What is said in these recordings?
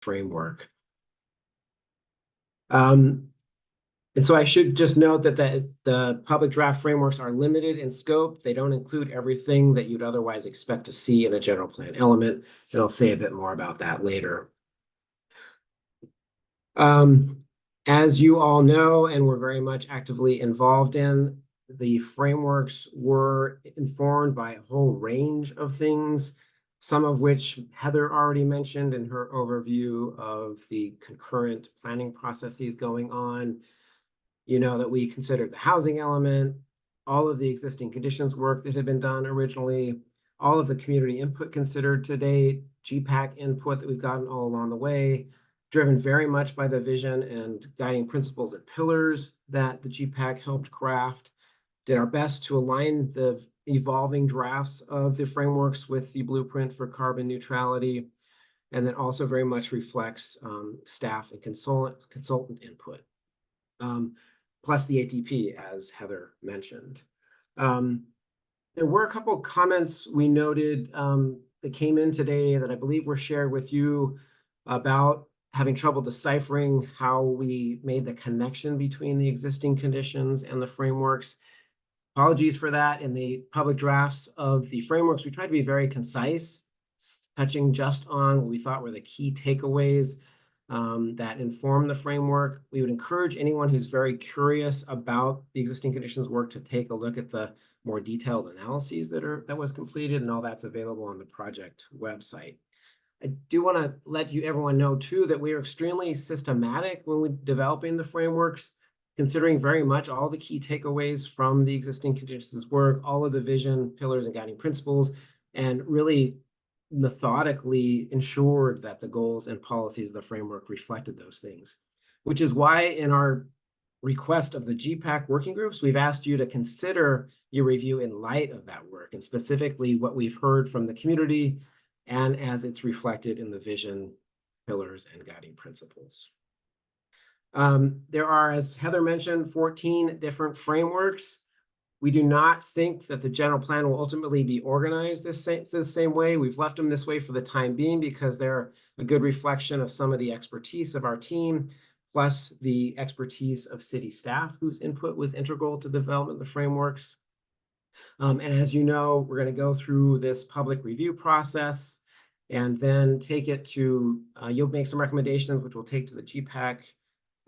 framework. And so I should just note that the public draft frameworks are limited in scope. They don't include everything that you'd otherwise expect to see in a general plan element. And I'll say a bit more about that later. As you all know, and we're very much actively involved in, the frameworks were informed by a whole range of things, some of which Heather already mentioned in her overview of the concurrent planning processes going on. You know that we considered the housing element, all of the existing conditions work that had been done originally, all of the community input considered to date, GPAC input that we've gotten all along the way, driven very much by the vision and guiding principles and pillars that the GPAC helped craft. Did our best to align the evolving drafts of the frameworks with the blueprint for carbon neutrality, and then also very much reflects staff and consultant input. Plus the ATP, as Heather mentioned. There were a couple of comments we noted that came in today that I believe were shared with you about having trouble deciphering how we made the connection between the existing conditions and the frameworks. Apologies for that. In the public drafts of the frameworks, we tried to be very concise, touching just on what we thought were the key takeaways that inform the framework. We would encourage anyone who's very curious about the existing conditions work to take a look at the more detailed analyses that was completed, and all that's available on the project website. I do want to let everyone know too that we are extremely systematic when we're developing the frameworks, considering very much all the key takeaways from the existing conditions work, all of the vision, pillars, and guiding principles, and really methodically ensured that the goals and policies of the framework reflected those things, which is why in our request of the GPAC working groups, we've asked you to consider your review in light of that work, and specifically what we've heard from the community and as it's reflected in the vision, pillars, and guiding principles. There are, as Heather mentioned, 14 different frameworks. We do not think that the general plan will ultimately be organized the same way. We've left them this way for the time being because they're a good reflection of some of the expertise of our team, plus the expertise of city staff whose input was integral to the development of the frameworks. And as you know, we're going to go through this public review process and then take it to, you'll make some recommendations, which we'll take to the GPAC.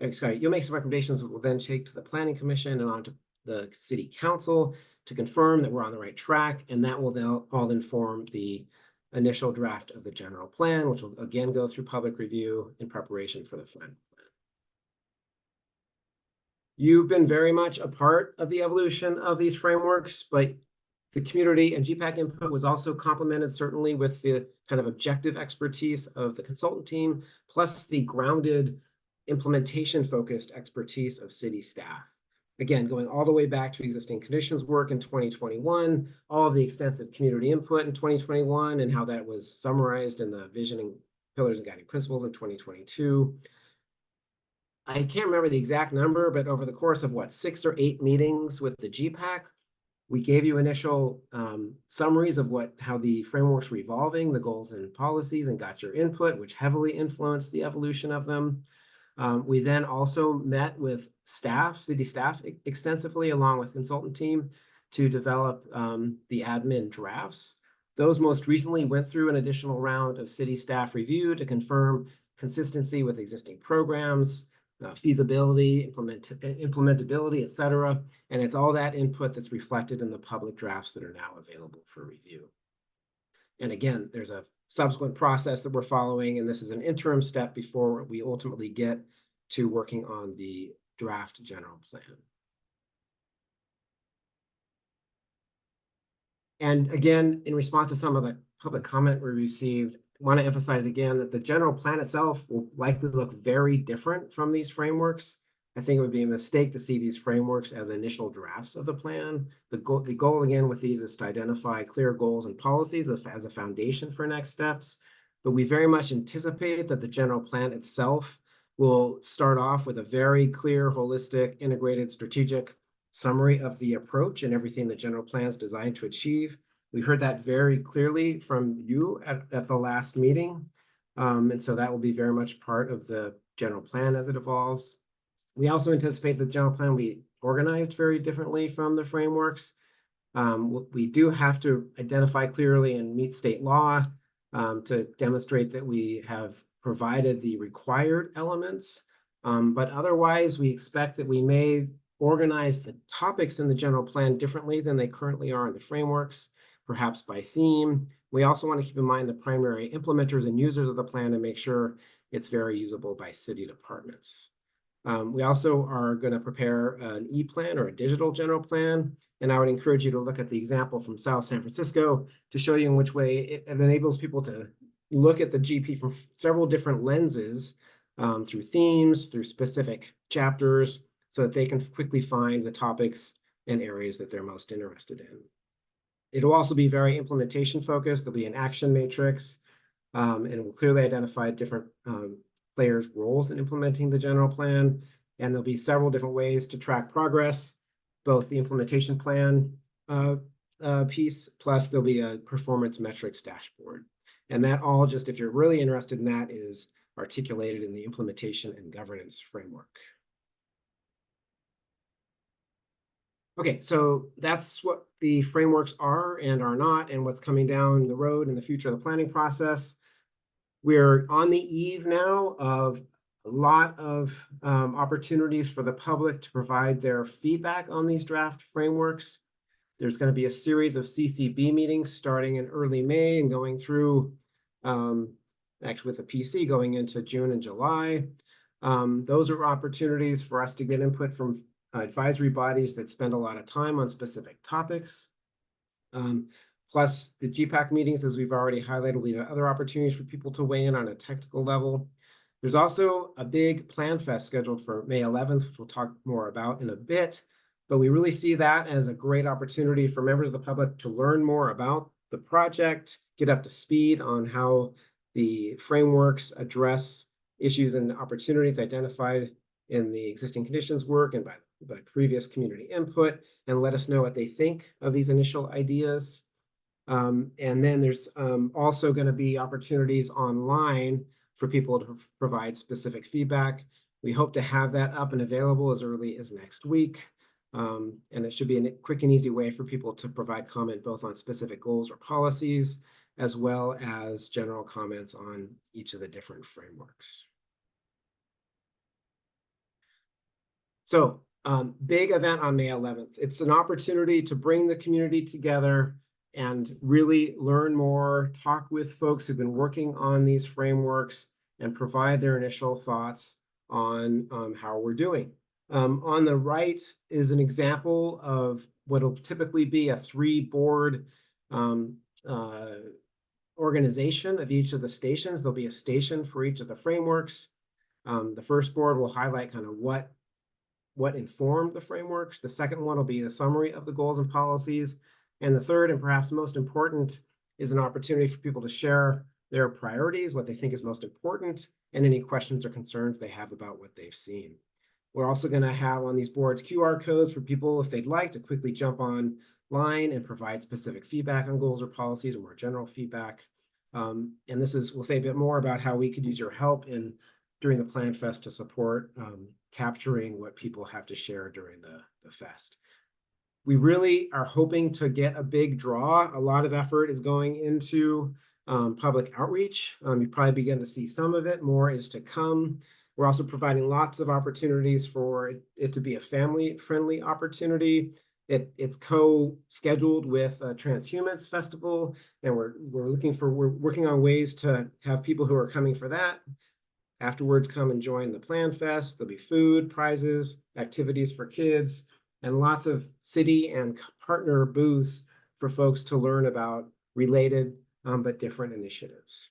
You'll make some recommendations, which we'll then take to the Planning Commission and on to the City Council to confirm that we're on the right track, and that will all inform the initial draft of the general plan, which will again go through public review in preparation for the final plan. You've been very much a part of the evolution of these frameworks, but the community and GPAC input was also complemented certainly with the kind of objective expertise of the consultant team, plus the grounded implementation-focused expertise of city staff. Again, going all the way back to existing conditions work in 2021, all of the extensive community input in 2021, and how that was summarized in the visioning pillars and guiding principles in 2022. I can't remember the exact number, but over the course of 6 or 8 meetings with the GPAC, we gave you initial summaries of how the frameworks were evolving, the goals and policies, and got your input, which heavily influenced the evolution of them. We then also met with city staff extensively, along with consultant team, to develop the admin drafts. Those most recently went through an additional round of city staff review to confirm consistency with existing programs, feasibility, implementability, et cetera. And it's all that input that's reflected in the public drafts that are now available for review. And again, there's a subsequent process that we're following, and this is an interim step before we ultimately get to working on the draft general plan. And again, in response to some of the public comment we received, I want to emphasize again that the general plan itself will likely look very different from these frameworks. I think it would be a mistake to see these frameworks as initial drafts of the plan. The goal again with these is to identify clear goals and policies as a foundation for next steps. But we very much anticipate that the general plan itself will start off with a very clear, holistic, integrated, strategic summary of the approach and everything the general plan is designed to achieve. We heard that very clearly from you at the last meeting. And so that will be very much part of the general plan as it evolves. We also anticipate the general plan will be organized very differently from the frameworks. We do have to identify clearly and meet state law to demonstrate that we have provided the required elements. But otherwise, we expect that we may organize the topics in the general plan differently than they currently are in the frameworks, perhaps by theme. We also want to keep in mind the primary implementers and users of the plan and make sure it's very usable by city departments. We also are going to prepare an e-plan or a digital general plan. And I would encourage you to look at the example from South San Francisco to show you in which way it enables people to look at the GP from several different lenses, through themes, through specific chapters, so that they can quickly find the topics and areas that they're most interested in. It'll also be very implementation focused. There'll be an action matrix, and we'll clearly identify different players' roles in implementing the general plan. And there'll be several different ways to track progress, both the implementation plan piece, plus there'll be a performance metrics dashboard. And that all, just if you're really interested in that, is articulated in the implementation and governance framework. Okay, so that's what the frameworks are and are not, and what's coming down the road in the future of the planning process. We're on the eve now of a lot of opportunities for the public to provide their feedback on these draft frameworks. There's going to be a series of CCB meetings starting in early May and going through, actually with the PC going into June and July. Those are opportunities for us to get input from advisory bodies that spend a lot of time on specific topics. Plus the GPAC meetings, as we've already highlighted, will be other opportunities for people to weigh in on a technical level. There's also a big Plan Fest scheduled for May 11th, which we'll talk more about in a bit. But we really see that as a great opportunity for members of the public to learn more about the project, get up to speed on how the frameworks address issues and opportunities identified in the existing conditions work and by previous community input, and let us know what they think of these initial ideas. And then there's also going to be opportunities online for people to provide specific feedback. We hope to have that up and available as early as next week. And it should be a quick and easy way for people to provide comment both on specific goals or policies, as well as general comments on each of the different frameworks. So big event on May 11th. It's an opportunity to bring the community together and really learn more, talk with folks who've been working on these frameworks and provide their initial thoughts on how we're doing. On the right is an example of what will typically be a 3-board organization of each of the stations. There'll be a station for each of the frameworks. The first board will highlight kind of what informed the frameworks. The second one will be the summary of the goals and policies. And the third, and perhaps most important, is an opportunity for people to share their priorities, what they think is most important, and any questions or concerns they have about what they've seen. We're also going to have on these boards QR codes for people, if they'd like, to quickly jump online and provide specific feedback on goals or policies or more general feedback. And we'll say a bit more about how we could use your help during the Plan Fest to support capturing what people have to share during the fest. We really are hoping to get a big draw. A lot of effort is going into public outreach. You probably begin to see some of it. More is to come. We're also providing lots of opportunities for it to be a family-friendly opportunity. It's co-scheduled with a Transhumance Festival, and we're working on ways to have people who are coming for that afterwards come and join the Plan Fest. There'll be food, prizes, activities for kids, and lots of city and partner booths for folks to learn about related but different initiatives.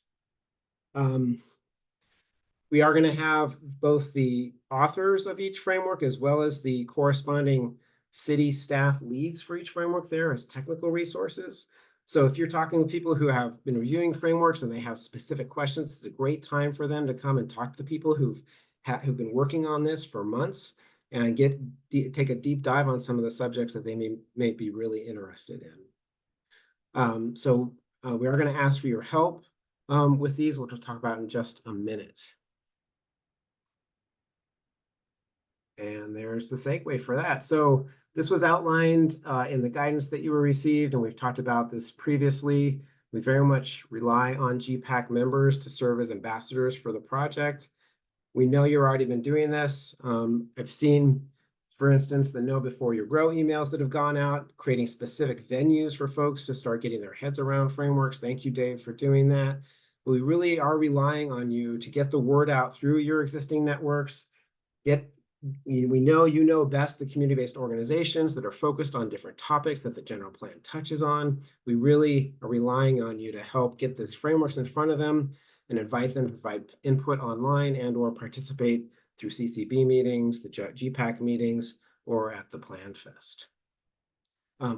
We are going to have both the authors of each framework as well as the corresponding city staff leads for each framework there as technical resources. So if you're talking with people who have been reviewing frameworks and they have specific questions, it's a great time for them to come and talk to people who've been working on this for months and take a deep dive on some of the subjects that they may be really interested in. So we are going to ask for your help with these, which we'll talk about in just a minute. And there's the segue for that. So this was outlined in the guidance that you were received, and we've talked about this previously. We very much rely on GPAC members to serve as ambassadors for the project. We know you've already been doing this. I've seen, for instance, the Know Before You Grow emails that have gone out, creating specific venues for folks to start getting their heads around frameworks. Thank you, Dave, for doing that. But we really are relying on you to get the word out through your existing networks. We know you know best the community-based organizations that are focused on different topics that the general plan touches on. We really are relying on you to help get these frameworks in front of them and invite them to provide input online and or participate through CCB meetings, the GPAC meetings, or at the Plan Fest.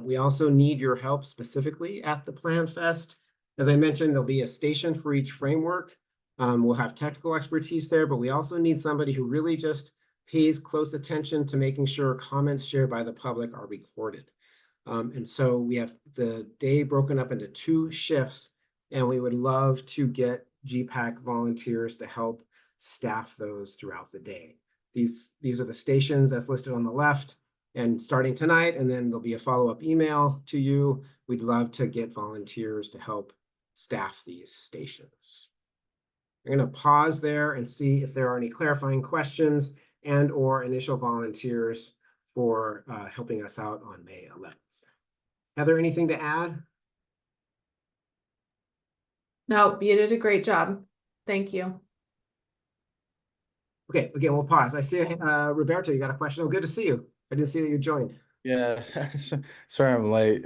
We also need your help specifically at the Plan Fest. As I mentioned, there'll be a station for each framework. We'll have technical expertise there, but we also need somebody who really just pays close attention to making sure comments shared by the public are recorded. And so we have the day broken up into 2 shifts, and we would love to get GPAC volunteers to help staff those throughout the day. These are the stations as listed on the left, and starting tonight, and then there'll be a follow-up email to you. We'd love to get volunteers to help staff these stations. I'm going to pause there and see if there are any clarifying questions and or initial volunteers for helping us out on May 11th. Heather, anything to add? No, you did a great job. Thank you. Okay, again, we'll pause. I see Roberto, you got a question. Oh, good to see you. I didn't see that you joined. Yeah, sorry I'm late.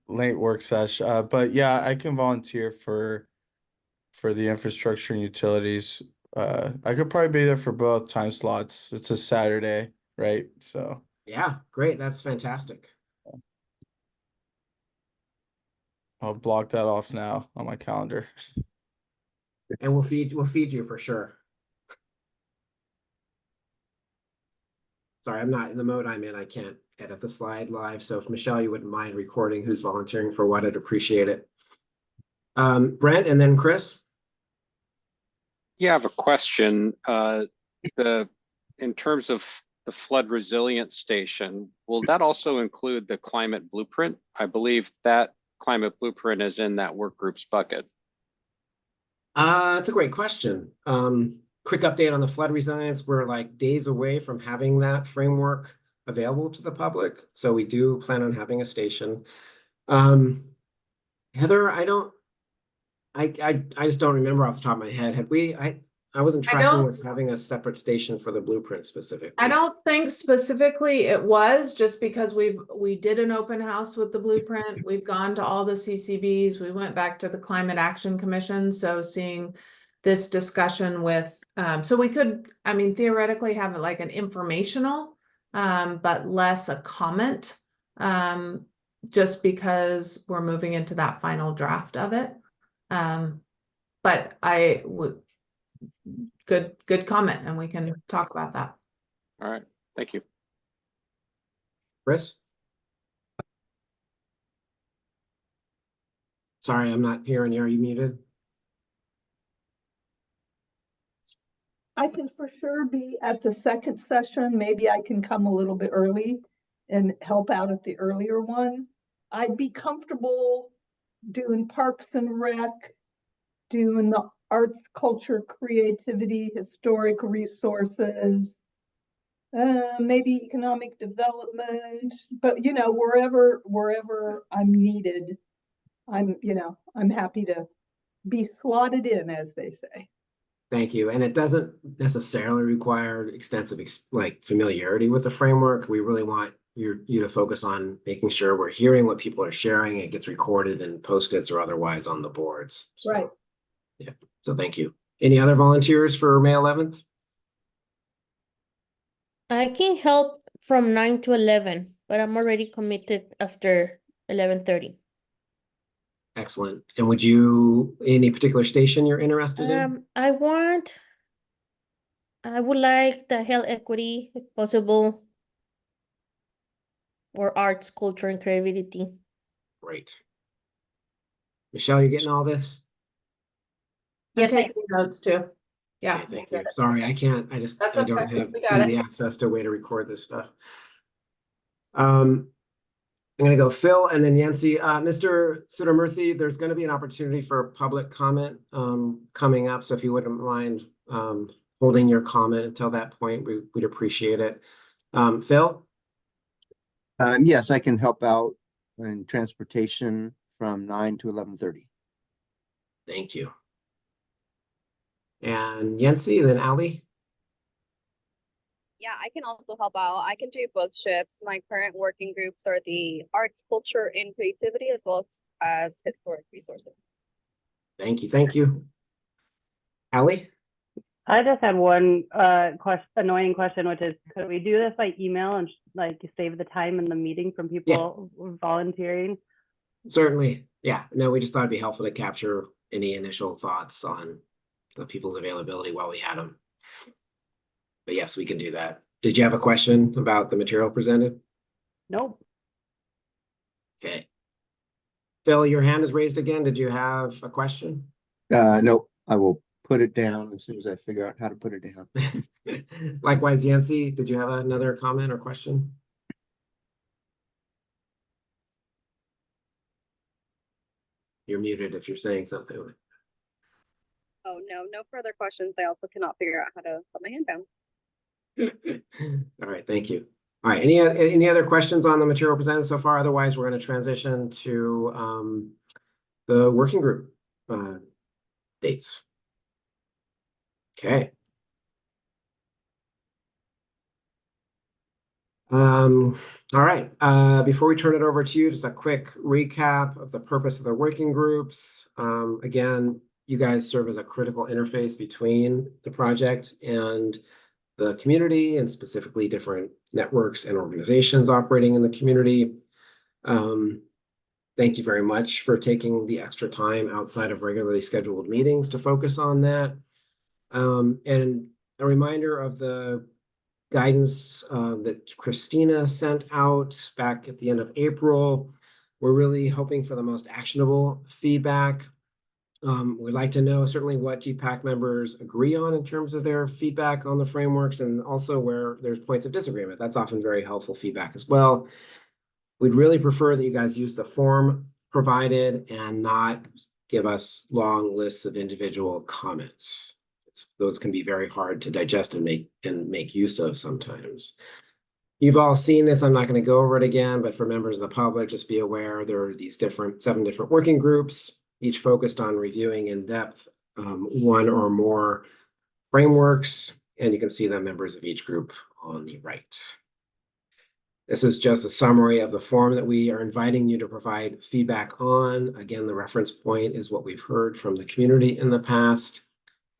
Late work sesh. But yeah, I can volunteer for the infrastructure and utilities. I could probably be there for both time slots. It's a Saturday, right? So yeah, great. That's fantastic. I'll block that off now on my calendar. And we'll feed you for sure. Sorry, I'm not in the mode I'm in. I can't edit the slide live. So if Michelle, you wouldn't mind recording who's volunteering for what, I'd appreciate it. Brent and then Chris. Yeah, I have a question. In terms of the flood resilience station, will that also include the climate blueprint? I believe that climate blueprint is in that work group's bucket. That's a great question. Quick update on the flood resilience. We're like days away from having that framework available to the public. So we do plan on having a station. Heather, I just don't remember off the top of my head. Had we, I wasn't tracking was having a separate station for the blueprint specifically. I don't think specifically it was, just because we did an open house with the blueprint. We've gone to all the CCBs. We went back to the Climate Action Commission. So seeing this discussion with, so we could, I mean, theoretically have it like an informational, but less a comment, just because we're moving into that final draft of it. But I would, good comment, and we can talk about that. All right, thank you. Chris? Sorry, I'm not hearing you. Are you muted? I can for sure be at the second session. Maybe I can come a little bit early and help out at the earlier one. I'd be comfortable doing Parks and Rec, doing the arts, culture, creativity, historic resources, maybe economic development, but wherever I'm needed, I'm happy to be slotted in, as they say. Thank you. And it doesn't necessarily require extensive familiarity with the framework. We really want you to focus on making sure we're hearing what people are sharing. It gets recorded in Post-its or otherwise on the boards. So, right. Yeah. So thank you. Any other volunteers for May 11th? I can help from 9 to 11, but I'm already committed after 11:30. Excellent. And would you, any particular station you're interested in? I would like the health equity, if possible, or arts, culture, and creativity. Great. Michelle, you getting all this? I'm Yes, I- taking notes too. Yeah. Okay, thank you. Sorry, I can't, I just, That's I don't okay. have We got easy it. access to a way to record this stuff. I'm gonna go Phil and then Yancy. Mr. Sudamurthy, there's gonna be an opportunity for public comment coming up. So if you wouldn't mind holding your comment until that point, we'd appreciate it. Phil? Yes, I can help out in transportation from 9 to 11:30. Thank you. And Yancy, and then Ali? Yeah, I can also help out. I can do both shifts. My current working groups are the arts, culture, and creativity, as well as historic resources. Thank you, thank you. Ali? I just had one annoying question, which is, could we do this by email and like save the time in the meeting from people volunteering? Certainly, yeah. No, we just thought it'd be helpful to capture any initial thoughts on people's availability while we had them. But yes, we can do that. Did you have a question about the material presented? Nope. Okay. Phil, your hand is raised again. Did you have a question? No, I will put it down as soon as I figure out how to put it down. Likewise, Yancy, did you have another comment or question? You're muted if you're saying something. Oh, no, no further questions. I also cannot figure out how to put my hand down. All right, thank you. All right, any other questions on the material presented so far? Otherwise, we're going to transition to the working group dates. Okay. All right. Before we turn it over to you, just a quick recap of the purpose of the working groups. Again, you guys serve as a critical interface between the project and the community, and specifically different networks and organizations operating in the community. Thank you very much for taking the extra time outside of regularly scheduled meetings to focus on that. And a reminder of the guidance that Christina sent out back at the end of April. We're really hoping for the most actionable feedback. We'd like to know certainly what GPAC members agree on in terms of their feedback on the frameworks, and also where there's points of disagreement. That's often very helpful feedback as well. We'd really prefer that you guys use the form provided and not give us long lists of individual comments. Those can be very hard to digest and make use of sometimes. You've all seen this. I'm not going to go over it again, but for members of the public, just be aware there are these 7 different working groups, each focused on reviewing in depth one or more frameworks, and you can see the members of each group on the right. This is just a summary of the form that we are inviting you to provide feedback on. Again, the reference point is what we've heard from the community in the past.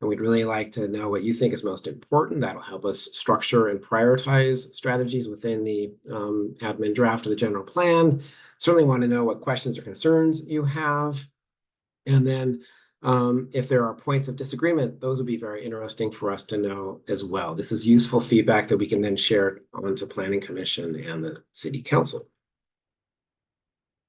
And we'd really like to know what you think is most important. That'll help us structure and prioritize strategies within the admin draft of the general plan. Certainly want to know what questions or concerns you have. And then if there are points of disagreement, those would be very interesting for us to know as well. This is useful feedback that we can then share on to Planning Commission and the City Council.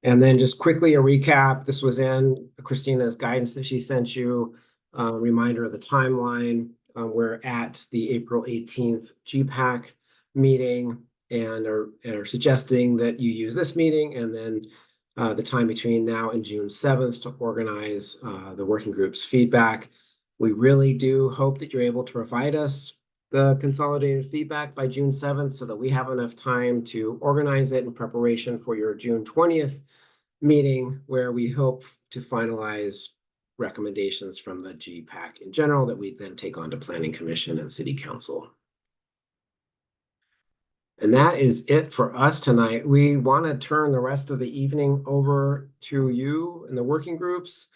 And then just quickly a recap. This was in Christina's guidance that she sent you. Reminder of the timeline. We're at the April 18th GPAC meeting and are suggesting that you use this meeting and then the time between now and June 7th to organize the working group's feedback. We really do hope that you're able to provide us the consolidated feedback by June 7th so that we have enough time to organize it in preparation for your June 20th meeting, where we hope to finalize recommendations from the GPAC in general that we then take on to Planning Commission and City Council. And that is it for us tonight. We want to turn the rest of the evening over to you and the working groups.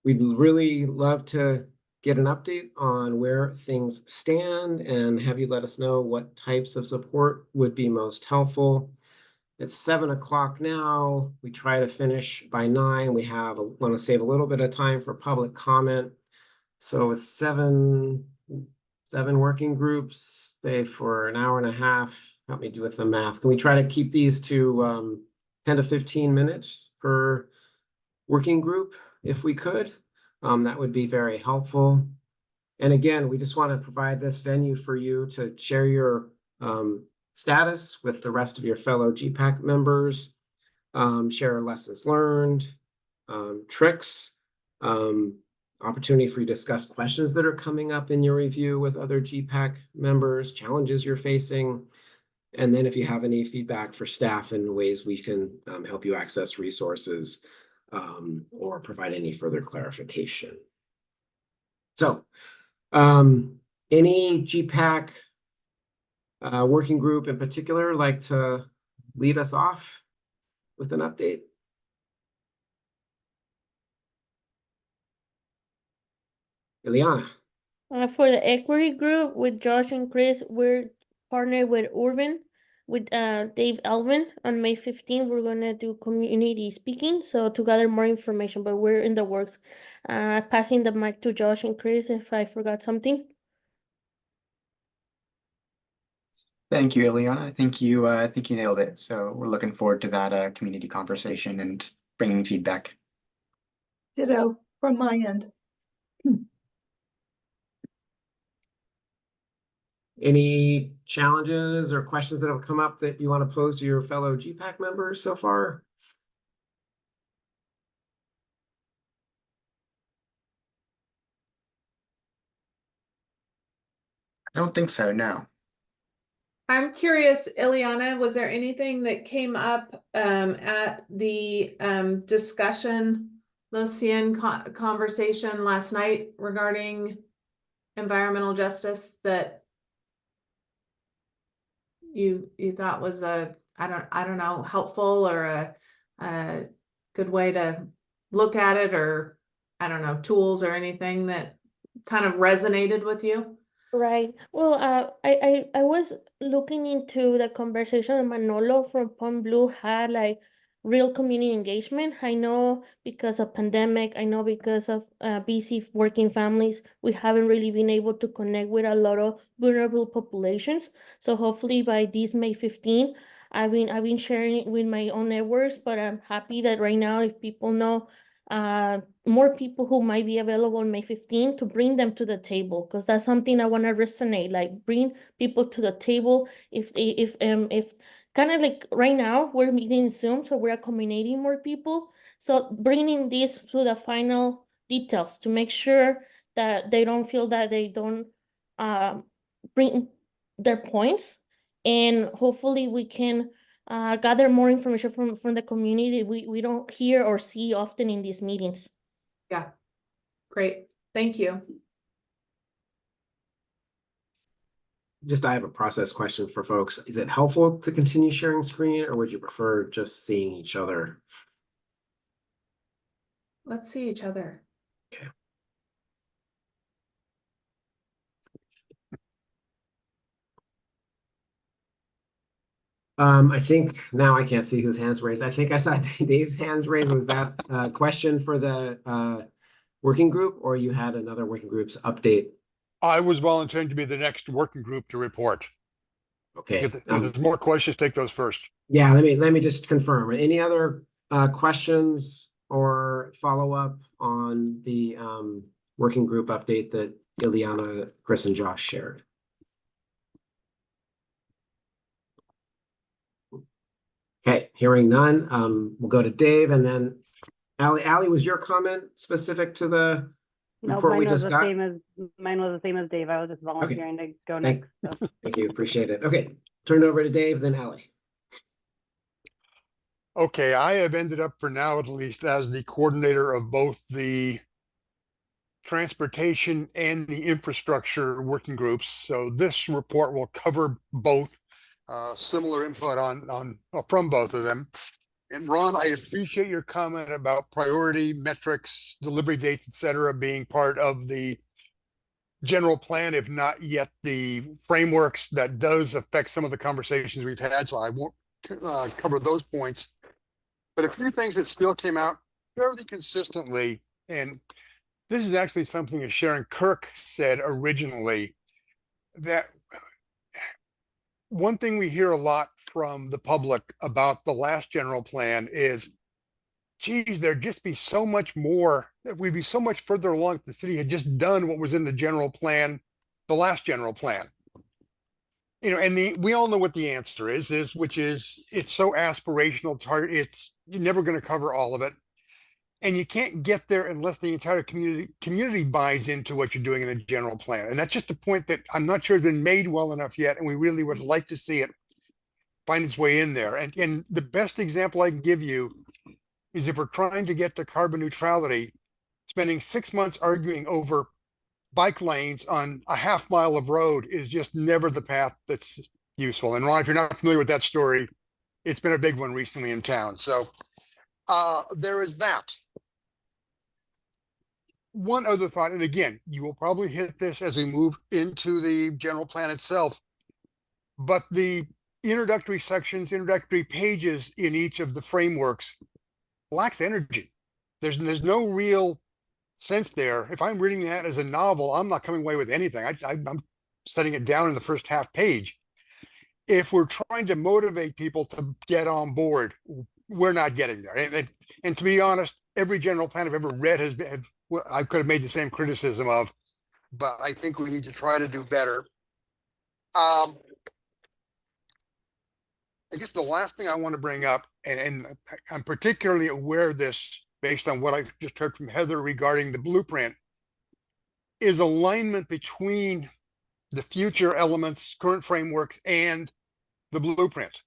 We'd really love to get an update on where things stand and have you let us know what types of support would be most helpful. It's 7 o'clock now. We try to finish by 9. We want to save a little bit of time for public comment. So it's seven working groups, say for an hour and a half. Help me do with the math. Can we try to keep these to 10 to 15 minutes per working group if we could? that would be very helpful. And again, we just want to provide this venue for you to share your status with the rest of your fellow GPAC members, share lessons learned, tricks, opportunity for you to discuss questions that are coming up in your review with other GPAC members, challenges you're facing. And then if you have any feedback for staff and ways we can help you access resources or provide any further clarification. So any GPAC working group in particular like to lead us off with an update? Ileana. For the equity group with Josh and Chris, we're partnered with Urban, with Dave Elvin. On May 15th, we're gonna do community speaking, so to gather more information, but we're in the works. Passing the mic to Josh and Chris if I forgot something. Thank you, Ileana. I think you nailed it. So we're looking forward to that community conversation and bringing feedback. Ditto from my end. Any challenges or questions that have come up that you want to pose to your fellow GPAC members so far? I don't think so, no. I'm curious, Ileana, was there anything that came up at the discussion, Lucian conversation last night regarding environmental justice that you thought was a I don't know, helpful or a good way to look at it, or I don't know, tools or anything that kind of resonated with you? Right. Well, I was looking into the conversation that Manolo from Point Blue had, like real community engagement. I know because of pandemic, I know because of busy working families, we haven't really been able to connect with a lot of vulnerable populations. So hopefully by this May 15, I've been sharing it with my own networks, but I'm happy that right now, if people know more people who might be available on May 15 to bring them to the table, because that's something I want to resonate, like bring people to the table. If kind of like right now we're meeting in Zoom, so we're accommodating more people. So bringing this to the final details to make sure that they don't feel that they don't bring their points, and hopefully we can gather more information from the community we don't hear or see often in these meetings. Yeah, great. Thank you. I have a process question for folks. Is it helpful to continue sharing screen, or would you prefer just seeing each other? Let's see each other. Okay. I think now I can't see whose hands raised. I think I saw Dave's hands raised. Was that a question for the working group, or you had another working group's update? I was volunteering to be the next working group to report. Okay. If there's more questions, take those first. Yeah, let me just confirm. Any other questions or follow-up on the working group update that Ileana, Chris, and Josh shared? Okay, hearing none, we'll go to Dave, and then Allie. Allie, was your comment specific to the No, report we mine was just the got? mine was the same as Dave. I was just volunteering to go next. So. Thank you, appreciate it. Okay, turn it over to Dave, then Allie. Okay, I have ended up for now at least as the coordinator of both the transportation and the infrastructure working groups. So this report will cover both, similar input on from both of them. And Ron, I appreciate your comment about priority metrics, delivery dates, etc., being part of the general plan, if not yet the frameworks that does affect some of the conversations we've had. So I won't cover those points. But a few things that still came out fairly consistently, and this is actually something that Sharon Kirk said originally, that one thing we hear a lot from the public about the last general plan is geez, there'd just be so much more, we'd be so much further along if the city had just done what was in the general plan, the last general plan. You know, and we all know what the answer is which is it's so aspirational, it's you're never going to cover all of it. And you can't get there unless the entire community buys into what you're doing in a general plan. And that's just a point that I'm not sure has been made well enough yet, and we really would like to see it find its way in there. And the best example I can give you is if we're trying to get to carbon neutrality, spending 6 months arguing over bike lanes on a half-mile of road is just never the path that's useful. And Ron, if you're not familiar with that story, it's been a big one recently in town. So there is that. One other thought, and again, you will probably hit this as we move into the general plan itself, but the introductory sections, introductory pages in each of the frameworks lacks energy. There's no real sense there. If I'm reading that as a novel, I'm not coming away with anything. I'm setting it down in the first half page. If we're trying to motivate people to get on board, we're not getting there. And to be honest, every general plan I've ever read has been, I could have made the same criticism of, but I think we need to try to do better. I guess the last thing I want to bring up, and I'm particularly aware of this based on what I just heard from Heather regarding the blueprint, is alignment between the future elements, current frameworks, and the blueprint.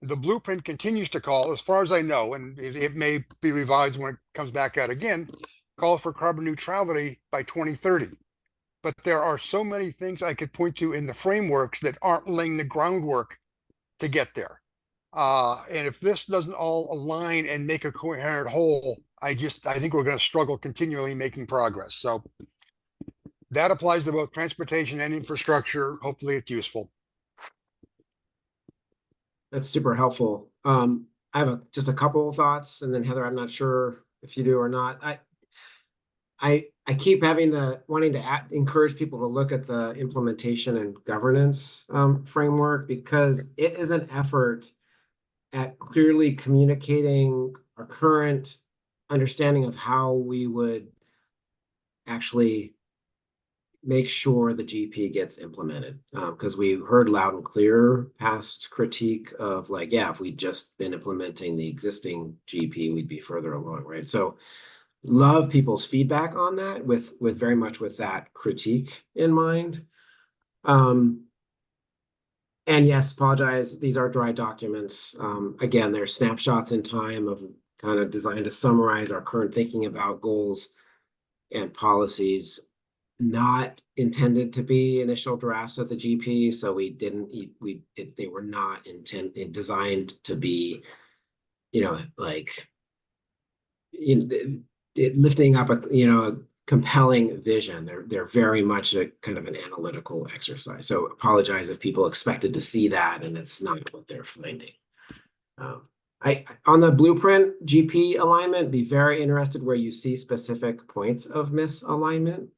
The blueprint continues to call, as far as I know, and it may be revised when it comes back out again, call for carbon neutrality by 2030. But there are so many things I could point to in the frameworks that aren't laying the groundwork to get there. And if this doesn't all align and make a coherent whole, I think we're going to struggle continually making progress. So that applies to both transportation and infrastructure. Hopefully it's useful. That's super helpful. I have just a couple of thoughts, and then Heather, I'm not sure if you do or not. I keep wanting to encourage people to look at the implementation and governance framework, because it is an effort at clearly communicating our current understanding of how we would actually make sure the GP gets implemented. Because we heard loud and clear past critique of like, yeah, if we'd just been implementing the existing GP, we'd be further along, right? So love people's feedback on that with very much with that critique in mind. And yes, apologize, these are dry documents. Again, they're snapshots in time of kind of designed to summarize our current thinking about goals and policies, not intended to be initial drafts of the GP. So they were not designed to be, like, lifting up a compelling vision. They're very much a kind of an analytical exercise. So apologize if people expected to see that and it's not what they're finding. On the blueprint GP alignment, be very interested where you see specific points of misalignment.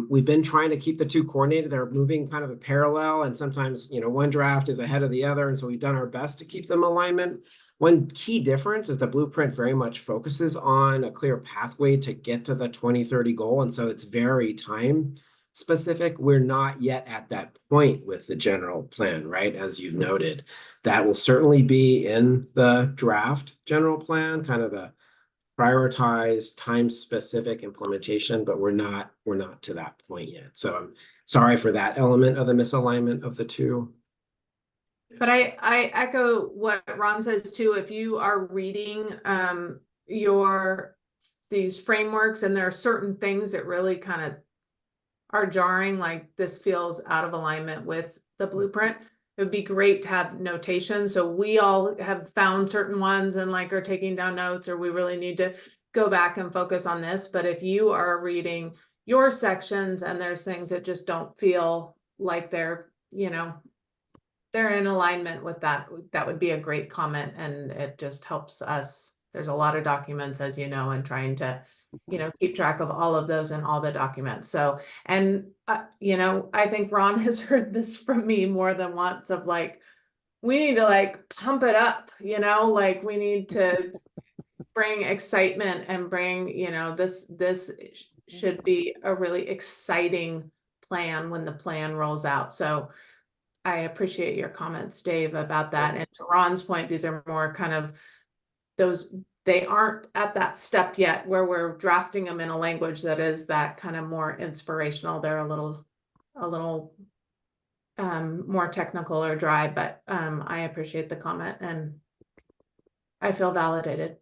We've been trying to keep the two coordinated. They're moving kind of a parallel, and sometimes one draft is ahead of the other, and so we've done our best to keep them alignment. One key difference is the blueprint very much focuses on a clear pathway to get to the 2030 goal, and so it's very time specific. We're not yet at that point with the general plan, right? As you've noted, that will certainly be in the draft general plan, kind of the prioritized time-specific implementation, but we're not to that point yet. So I'm sorry for that element of the misalignment of the two. But I echo what Ron says too. If you are reading these frameworks and there are certain things that really kind of are jarring, like this feels out of alignment with the blueprint, it would be great to have notation. So we all have found certain ones and like are taking down notes, or we really need to go back and focus on this. But if you are reading your sections and there's things that just don't feel like they're in alignment with that, that would be a great comment, and it just helps us. There's a lot of documents, as you know, and trying to keep track of all of those and all the documents. So, and I think Ron has heard this from me more than once of like, we need to like pump it up, like we need to bring excitement and bring, this should be a really exciting plan when the plan rolls out. So I appreciate your comments, Dave, about that. And to Ron's point, these are more kind of they aren't at that step yet where we're drafting them in a language that is that kind of more inspirational. They're a little more technical or dry, but I appreciate the comment and I feel validated.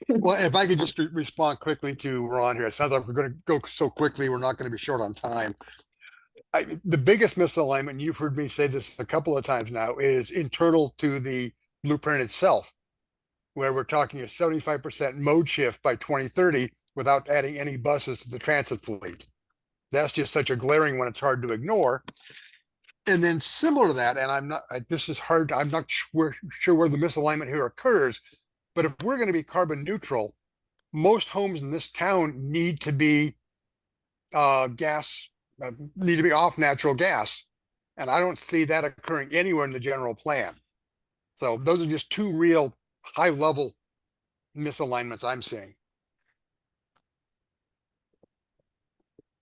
Well, if I could just respond quickly to Ron here. It sounds like we're going to go so quickly, we're not going to be short on time. The biggest misalignment, you've heard me say this a couple of times now, is internal to the blueprint itself, where we're talking a 75% mode shift by 2030 without adding any buses to the transit fleet. That's just such a glaring one, it's hard to ignore. And then similar to that, and this is hard, I'm not sure where the misalignment here occurs, but if we're going to be carbon neutral, most homes in this town need to be need to be off natural gas. And I don't see that occurring anywhere in the general plan. So those are just two real high level misalignments I'm seeing.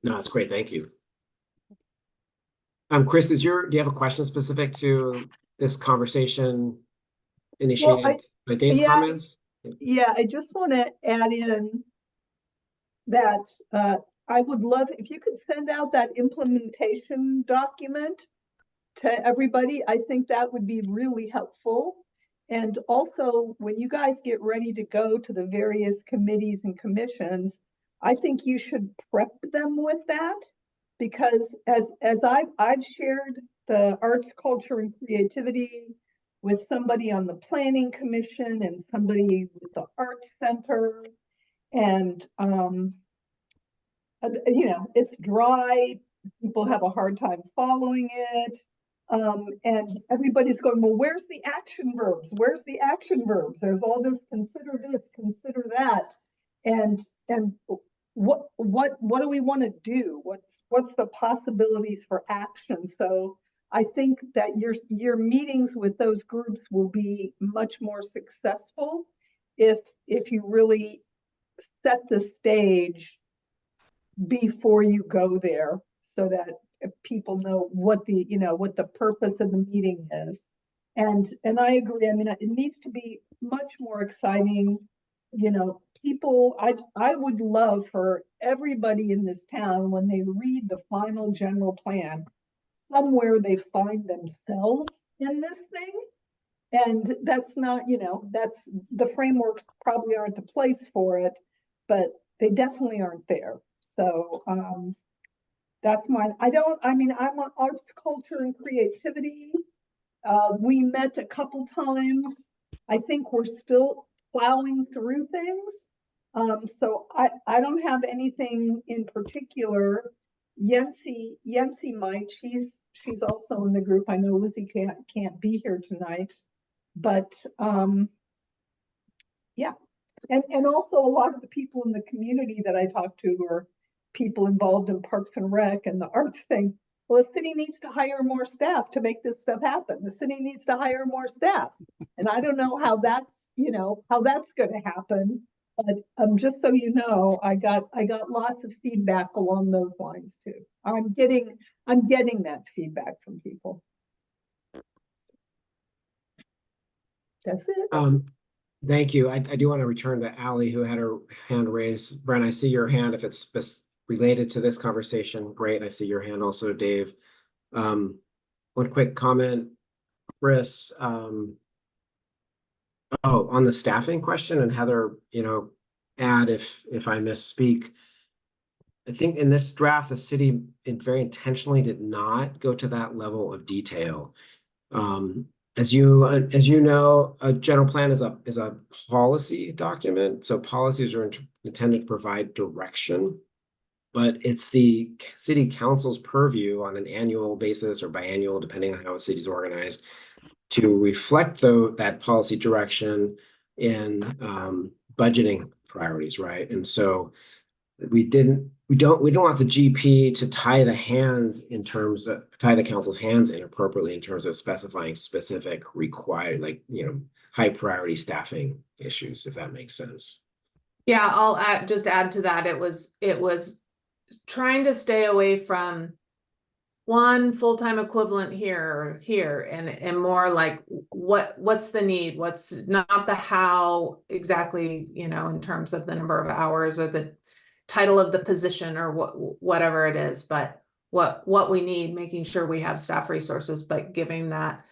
No, that's great. Thank you. Chris, do you have a question specific to this conversation initiated by Dave's comments? Yeah, I just want to add in that I would love if you could send out that implementation document to everybody. I think that would be really helpful. And also, when you guys get ready to go to the various committees and commissions, I think you should prep them with that, because as I've shared the arts, culture, and creativity with somebody on the planning commission and somebody with the arts center, and it's dry, people have a hard time following it, and everybody's going, well, where's the action verbs? Where's the action verbs? There's all this, consider this, consider that, and what do we want to do? What's the possibilities for action? So I think that your meetings with those groups will be much more successful if you really set the stage before you go there, so that people know what the purpose of the meeting is. And I agree. I mean, it needs to be much more exciting. People, I would love for everybody in this town, when they read the final general plan, somewhere they find themselves in this thing. And that's not, that's the frameworks probably aren't the place for it, but they definitely aren't there. So that's mine. I'm on arts, culture, and creativity. We met a couple times. I think we're still plowing through things. So I don't have anything in particular. Yancy might. She's also in the group. I know Lizzie can't be here tonight, but yeah. And also a lot of the people in the community that I talk to are people involved in Parks and Rec and the arts thing. Well, the city needs to hire more staff to make this stuff happen. The city needs to hire more staff. And I don't know how that's going to happen. But just so you know, I got lots of feedback along those lines too. I'm getting that feedback from people. That's it. Thank you. I do want to return to Allie, who had her hand raised. Brent, I see your hand. If it's related to this conversation, great. I see your hand also, Dave. One quick comment, Chris. On the staffing question, and Heather, add if I misspeak. I think in this draft, the city very intentionally did not go to that level of detail. As you know, a general plan is a policy document. So policies are intended to provide direction, but it's the city council's purview on an annual basis or biannual, depending on how a city is organized, to reflect that policy direction in budgeting priorities, right? And so we don't want the GP to tie the council's hands inappropriately in terms of specifying specific required, high priority staffing issues, if that makes sense. Yeah, I'll just add to that. It was trying to stay away from one full-time equivalent here and more like what's the need? What's not the how exactly, you know, in terms of the number of hours or the title of the position or whatever it is, but what we need, making sure we have staff resources, but giving that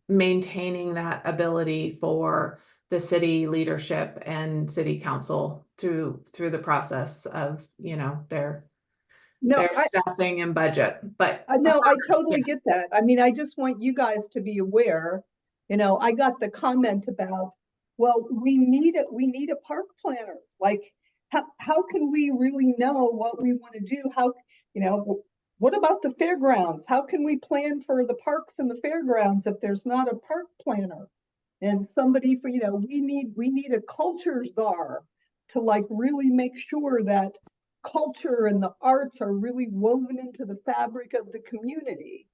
maintaining that ability for the city leadership and city council through the process of, you know, their staffing and budget. But no, I totally get that. I mean, I just want you guys to be aware, you know, I got the comment about, well, we need a park planner. Like, how can we really know what we want to do? How, you know, what about the fairgrounds? How can we plan for the parks and the fairgrounds if there's not a park planner? And somebody for, you know, we need a culture czar to like really make sure that culture and the arts are really woven into the fabric of the community.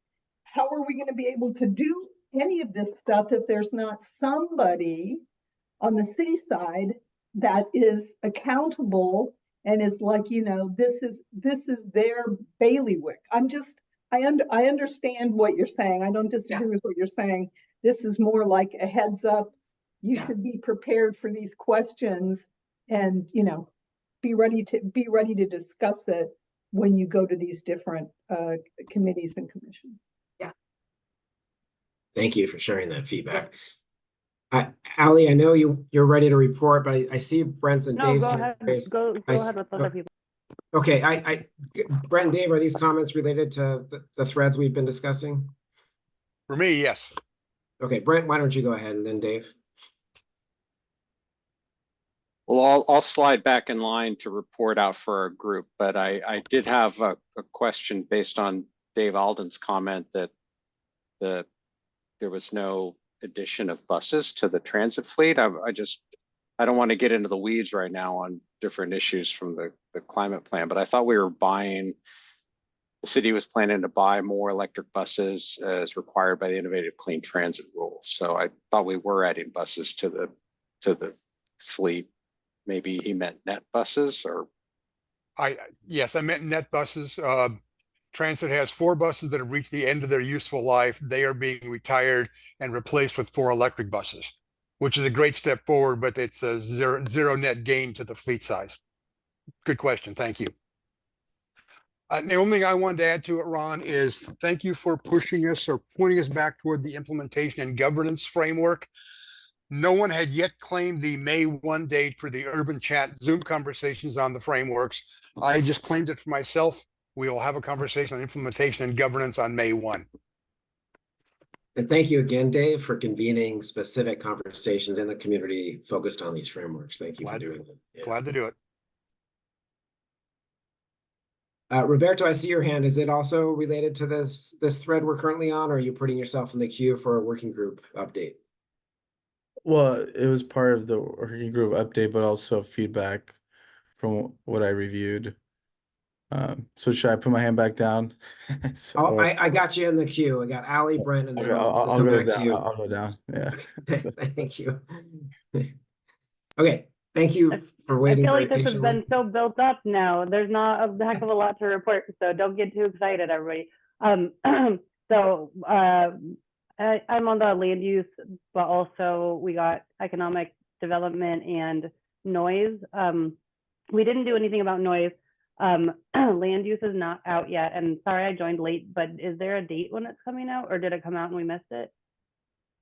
How are we going to be able to do any of this stuff if there's not somebody on the city side that is accountable and is like, you know, this is their bailiwick? I understand what you're saying. I don't disagree with what you're saying. This is more like a heads up. You should be prepared for these questions and, you know, be ready to discuss it when you go to these different committees and commissions. Yeah. Thank you for sharing that feedback. Allie, I know you're ready to report, but I see Brent's and Dave's go hand ahead. raised. Go ahead with other people. Okay, Brent and Dave, are these comments related to the threads we've been discussing? For me, yes. Okay, Brent, why don't you go ahead and then Dave? Well, I'll slide back in line to report out for our group, but I did have a question based on Dave Alden's comment that there was no addition of buses to the transit fleet. I don't want to get into the weeds right now on different issues from the climate plan, but I thought the city was planning to buy more electric buses as required by the Innovative Clean Transit rules. So I thought we were adding buses to the fleet. Maybe he meant net buses, or Yes, I meant net buses. Transit has 4 buses that have reached the end of their useful life. They are being retired and replaced with 4 electric buses, which is a great step forward, but it's a zero net gain to the fleet size. Good question. Thank you. The only thing I wanted to add to it, Ron, is thank you for pushing us or pointing us back toward the implementation and governance framework. No one had yet claimed the May 1 date for the Urban Chat Zoom conversations on the frameworks. I just claimed it for myself. We will have a conversation on implementation and governance on May 1. And thank you again, Dave, for convening specific conversations in the community focused on these frameworks. Thank you for doing that. Yeah. Glad to do it. Roberto, I see your hand. Is it also related to this thread we're currently on, or are you putting yourself in the queue for a working group update? Well, it was part of the working group update, but also feedback from what I reviewed. So should I put my hand back down? I got you in the queue. I got Allie, Brent, and then Okay, I'll I'll come go back to down. you. I'll go down. Yeah. Thank you. Okay, thank you for I waiting feel very like this has patiently. been so built up now. There's not a heck of a lot to report, so don't get too excited, everybody. So I'm on the land use, but also we got economic development and noise. We didn't do anything about noise. Land use is not out yet, and sorry I joined late, but is there a date when it's coming out, or did it come out and we missed it?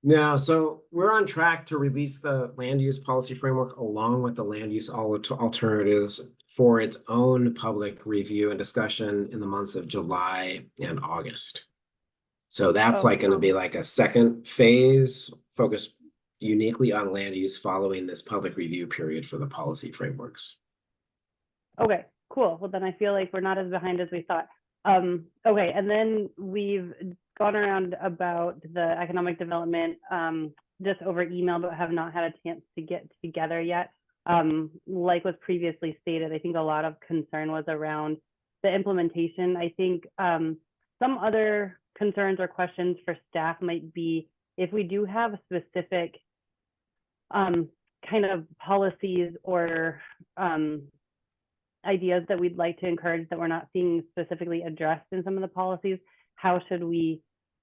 No, so we're on track to release the land use policy framework along with the land use alternatives for its own public review and discussion in the months of July and August. So that's like going to be like a second phase focused uniquely on land use following this public review period for the policy frameworks. Okay, cool. Well, then I feel like we're not as behind as we thought. Okay, and then we've gone around about the economic development just over email, but have not had a chance to get together yet. Like was previously stated, I think a lot of concern was around the implementation. I think some other concerns or questions for staff might be if we do have specific kind of policies or ideas that we'd like to encourage that we're not seeing specifically addressed in some of the policies. How should we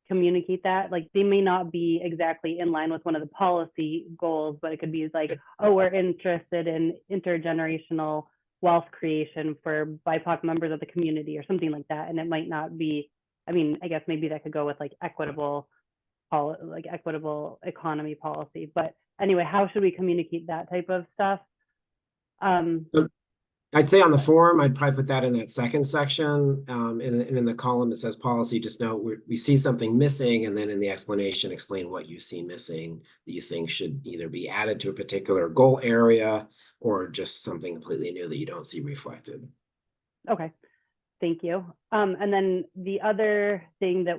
communicate that? Like, they may not be exactly in line with one of the policy goals, but it could be like, oh, we're interested in intergenerational wealth creation for BIPOC members of the community or something like that. And it might not be, I mean, I guess maybe that could go with like equitable economy policy. But anyway, how should we communicate that type of stuff? I'd say on the form, I'd probably put that in that second section. And in the column that says policy, just note we see something missing, and then in the explanation, explain what you see missing that you think should either be added to a particular goal area or just something completely new that you don't see reflected. Okay, thank you. And then the other thing that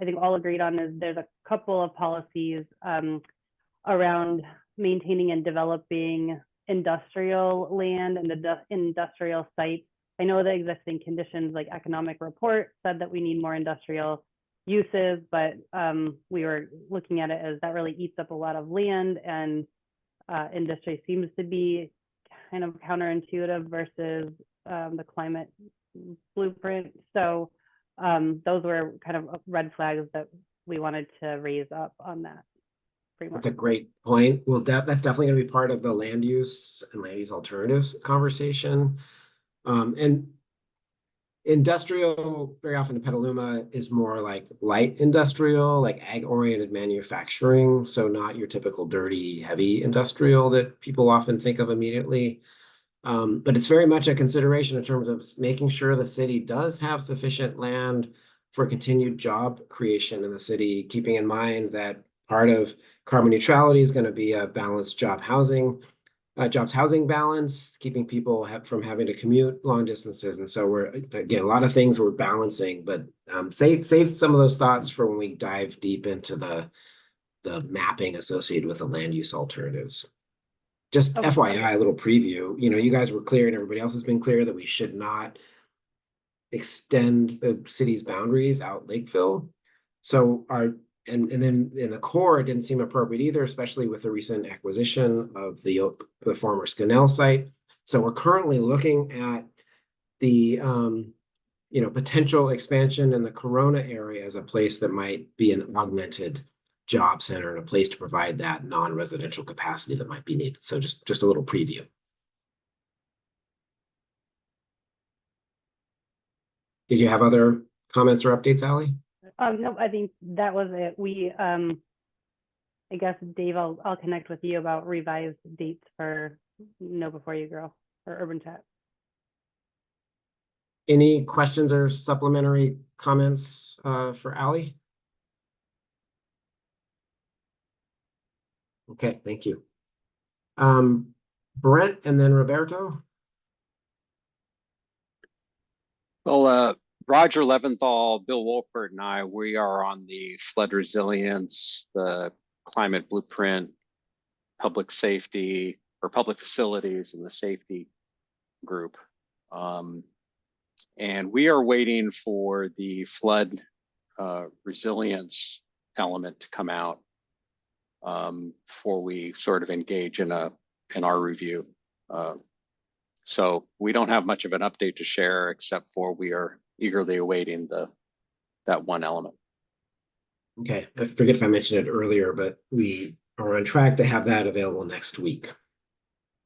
I think all agreed on is there's a couple of policies around maintaining and developing industrial land and industrial sites. I know the existing conditions like economic report said that we need more industrial uses, but we were looking at it as that really eats up a lot of land, and industry seems to be kind of counterintuitive versus the climate blueprint. So those were kind of red flags that we wanted to raise up on that framework. That's a great point. Well, that's definitely going to be part of the land use and land use alternatives conversation. And industrial, very often in Petaluma, is more like light industrial, like ag-oriented manufacturing. So not your typical dirty, heavy industrial that people often think of immediately. But it's very much a consideration in terms of making sure the city does have sufficient land for continued job creation in the city, keeping in mind that part of carbon neutrality is going to be a balanced jobs housing balance, keeping people from having to commute long distances. And so we're, again, a lot of things we're balancing, but save some of those thoughts for when we dive deep into the mapping associated with the land use alternatives. Just Okay. FYI, a little preview, you guys were clear and everybody else has been clear that we should not extend the city's boundaries out Lakeville. So and then in the core, it didn't seem appropriate either, especially with the recent acquisition of the former Scannell site. So we're currently looking at the potential expansion in the Corona area as a place that might be an augmented job center and a place to provide that non-residential capacity that might be needed. So just a little preview. Did you have other comments or updates, Allie? No, I think that was it. We, I guess, Dave, I'll connect with you about revised dates for Know Before You Grow or Urban Chat. Any questions or supplementary comments for Allie? Okay, thank you. Brent and then Roberto. Well, Roger Leventhal, Bill Wolpert, and I, we are on the flood resilience, the climate blueprint, public safety, or public facilities, and the safety group. And we are waiting for the flood resilience element to come out before we sort of engage in our review. So we don't have much of an update to share, except for we are eagerly awaiting that one element. Okay, I forget if I mentioned it earlier, but we are on track to have that available next week.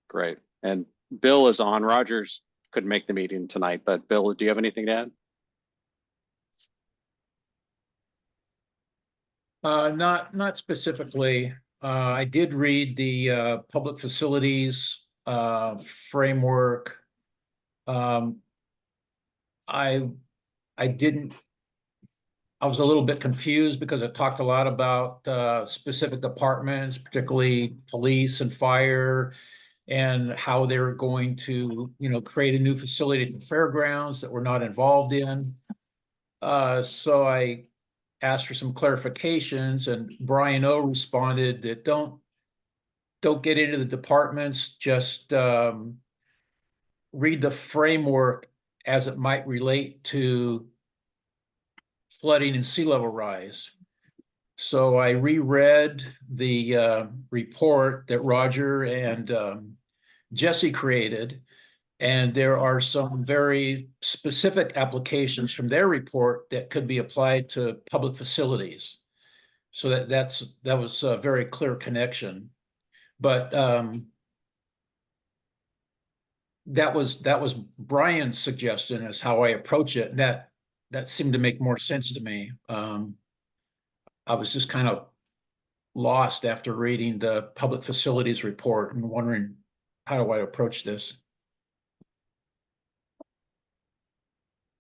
Great. And Bill is on. Rogers couldn't make the meeting tonight, but Bill, do you have anything to add? Not specifically. I did read the public facilities framework. I was a little bit confused because it talked a lot about specific departments, particularly police and fire, and how they're going to, create a new facility at the fairgrounds that we're not involved in. So I asked for some clarifications, and Brian O responded that don't get into the departments, just read the framework as it might relate to flooding and sea level rise. So I reread the report that Roger and Jesse created, and there are some very specific applications from their report that could be applied to public facilities. So that was a very clear connection. But that was Brian's suggestion as how I approach it. That seemed to make more sense to me. I was just kind of lost after reading the public facilities report and wondering how do I approach this?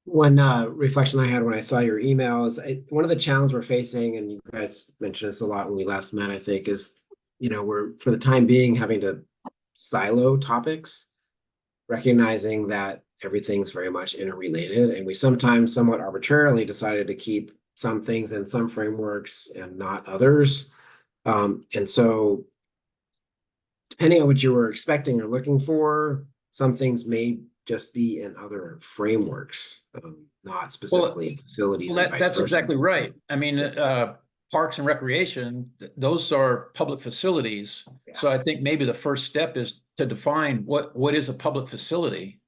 One reflection I had when I saw your email is one of the challenges we're facing, and you guys mentioned this a lot when we last met, I think, is, we're for the time being having to silo topics, recognizing that everything's very much interrelated, and we sometimes somewhat arbitrarily decided to keep some things in some frameworks and not others. And so depending on what you were expecting or looking for, some things may just be in other frameworks, not specifically in facilities and vice That's versa. exactly right. So, I mean, parks and recreation, those are public facilities. So I think maybe the first step is to define what is a public facility.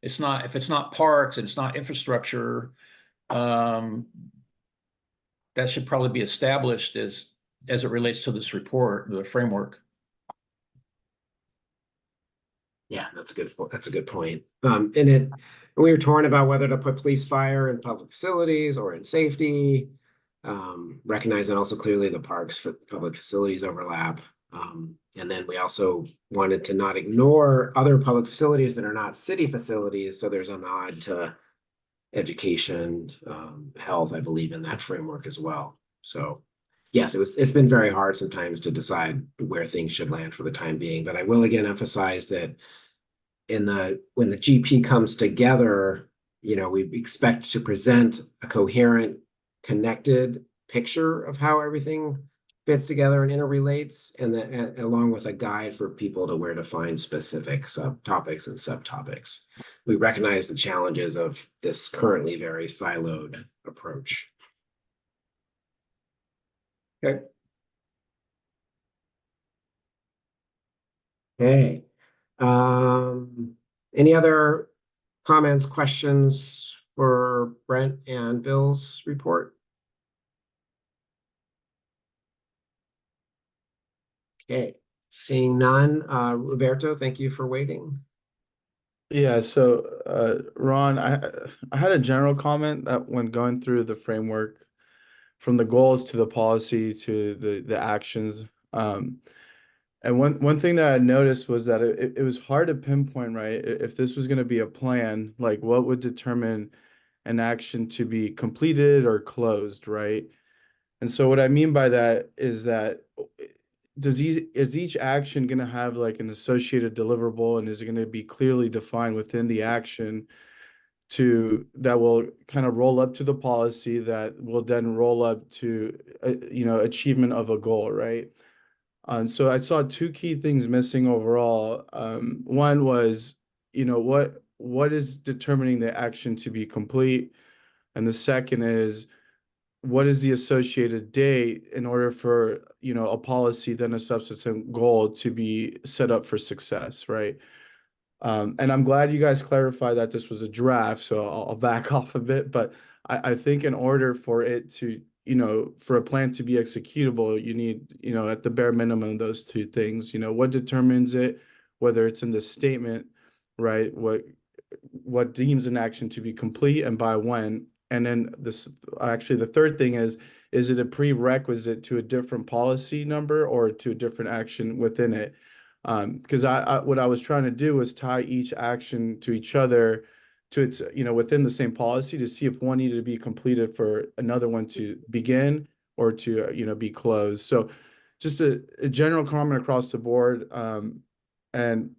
It's not, if it's not parks and it's not infrastructure, that should probably be established as it relates to this report, the framework. yeah, that's a good point. And we were torn about whether to put police, fire in public facilities or in safety. Recognizing also clearly the parks for public facilities overlap. And then we also wanted to not ignore other public facilities that are not city facilities. So there's a nod to education, health, I believe, in that framework as well. So yes, it's been very hard sometimes to decide where things should land for the time being. But I will again emphasize that when the GP comes together, we expect to present a coherent, connected picture of how everything fits together and interrelates, and along with a guide for people to where to find specific subtopics and subtopics. We recognize the challenges of this currently very siloed approach. Okay. Okay. Any other comments, questions for Brent and Bill's report? Okay, seeing none, Roberto, thank you for waiting. Yeah, so Ron, I had a general comment that when going through the framework, from the goals to the policy to the actions, and one thing that I noticed was that it was hard to pinpoint, right? If this was going to be a plan, like what would determine an action to be completed or closed, right? And so what I mean by that is that is each action going to have like an associated deliverable, and is it going to be clearly defined within the action that will kind of roll up to the policy that will then roll up to achievement of a goal, right? And so I saw two key things missing overall. One was, what is determining the action to be complete, and the second is, what is the associated date in order for a policy, then a subsequent goal to be set up for success, right? And I'm glad you guys clarified that this was a draft, so I'll back off a bit. But I think in order for it to, for a plan to be executable, you need, at the bare minimum, those two things. What determines it, whether it's in the statement, right? What deems an action to be complete and by when. And then the third thing is it a prerequisite to a different policy number or to a different action within it? Because what I was trying to do was tie each action to each other, to its, within the same policy, to see if one needed to be completed for another one to begin or to, be closed. So just a general comment across the board. And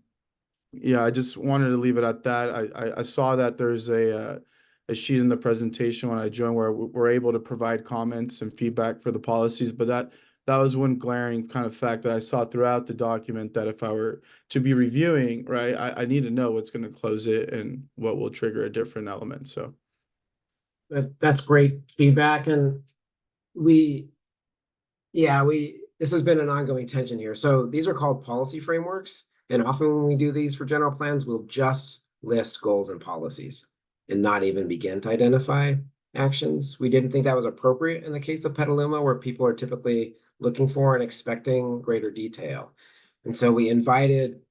yeah, I just wanted to leave it at that. I saw that there's a sheet in the presentation when I joined where we're able to provide comments and feedback for the policies, but that was one glaring kind of fact that I saw throughout the document, that if I were to be reviewing, right, I need to know what's going to close it and what will trigger a different element. So That's great feedback, and we Yeah, this has been an ongoing tension here. So these are called policy frameworks. And often when we do these for general plans, we'll just list goals and policies and not even begin to identify actions. We didn't think that was appropriate in the case of Petaluma, where people are typically looking for and expecting greater detail. And so we invited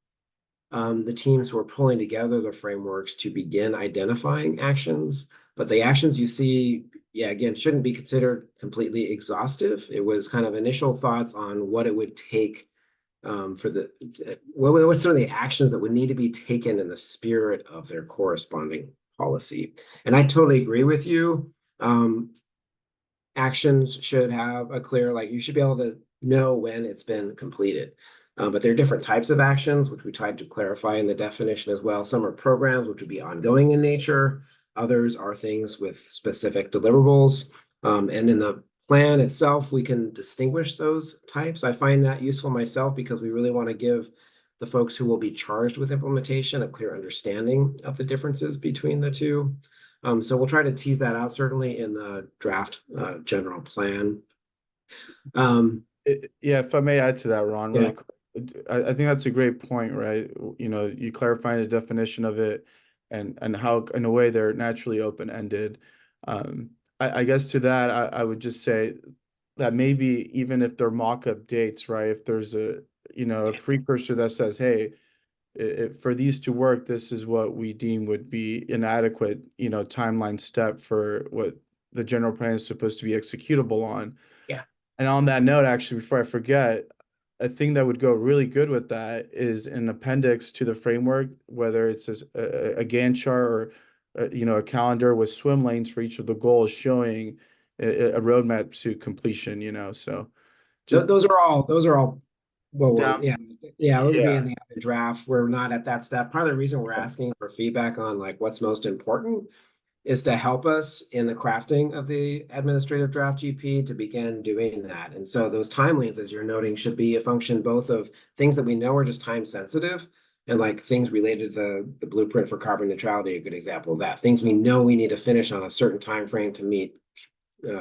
the teams who are pulling together the frameworks to begin identifying actions. But the actions you see, yeah, again, shouldn't be considered completely exhaustive. It was kind of initial thoughts on what it would take for what's some of the actions that would need to be taken in the spirit of their corresponding policy. And I totally agree with you. Actions should have a clear, like you should be able to know when it's been completed. But there are different types of actions, which we tried to clarify in the definition as well. Some are programs, which would be ongoing in nature. Others are things with specific deliverables. And in the plan itself, we can distinguish those types. I find that useful myself because we really want to give the folks who will be charged with implementation a clear understanding of the differences between the two. So we'll try to tease that out certainly in the draft general plan. Yeah, if I may add to that, Ron, Yeah. really quick. I think that's a great point, right? You know, you clarifying the definition of it and how in a way they're naturally open-ended. I guess to that, I would just say that maybe even if they're mock-up dates, right? If there's a precursor that says, hey, for these to work, this is what we deem would be inadequate, timeline step for what the general plan is supposed to be executable on. Yeah. And on that note, actually, before I forget, a thing that would go really good with that is an appendix to the framework, whether it's a Gantt chart or a calendar with swim lanes for each of the goals showing a roadmap to completion. So Those are all well, down. those will be Yeah. in the draft. We're not at that step. Part of the reason we're asking for feedback on like what's most important is to help us in the crafting of the administrative draft GP to begin doing that. And so those timelines, as you're noting, should be a function both of things that we know are just time sensitive and like things related to the blueprint for carbon neutrality, a good example of that. Things we know we need to finish on a certain time frame to meet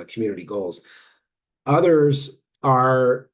community goals. Others are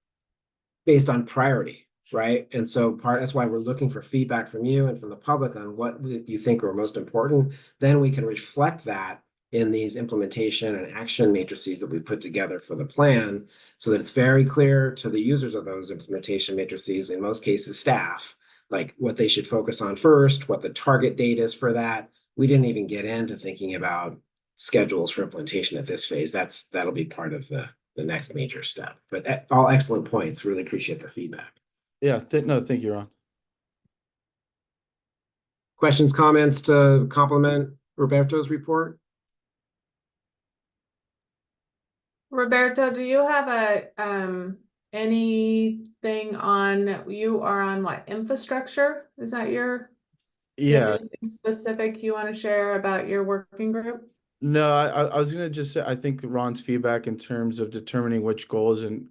based on priority, right? And so that's why we're looking for feedback from you and from the public on what you think are most important. Then we can reflect that in these implementation and action matrices that we put together for the plan so that it's very clear to the users of those implementation matrices, in most cases staff, like what they should focus on first, what the target date is for that. We didn't even get into thinking about schedules for implementation at this phase. That'll be part of the next major step. But all excellent points. Really appreciate the feedback. Yeah. Thank you, Ron. Questions, comments to complement Roberto's report? Roberto, do you have anything on, you are on what, infrastructure? Is that do you have Yeah. anything specific you want to share about your working group? No, I was gonna just say I think Ron's feedback in terms of determining which goals and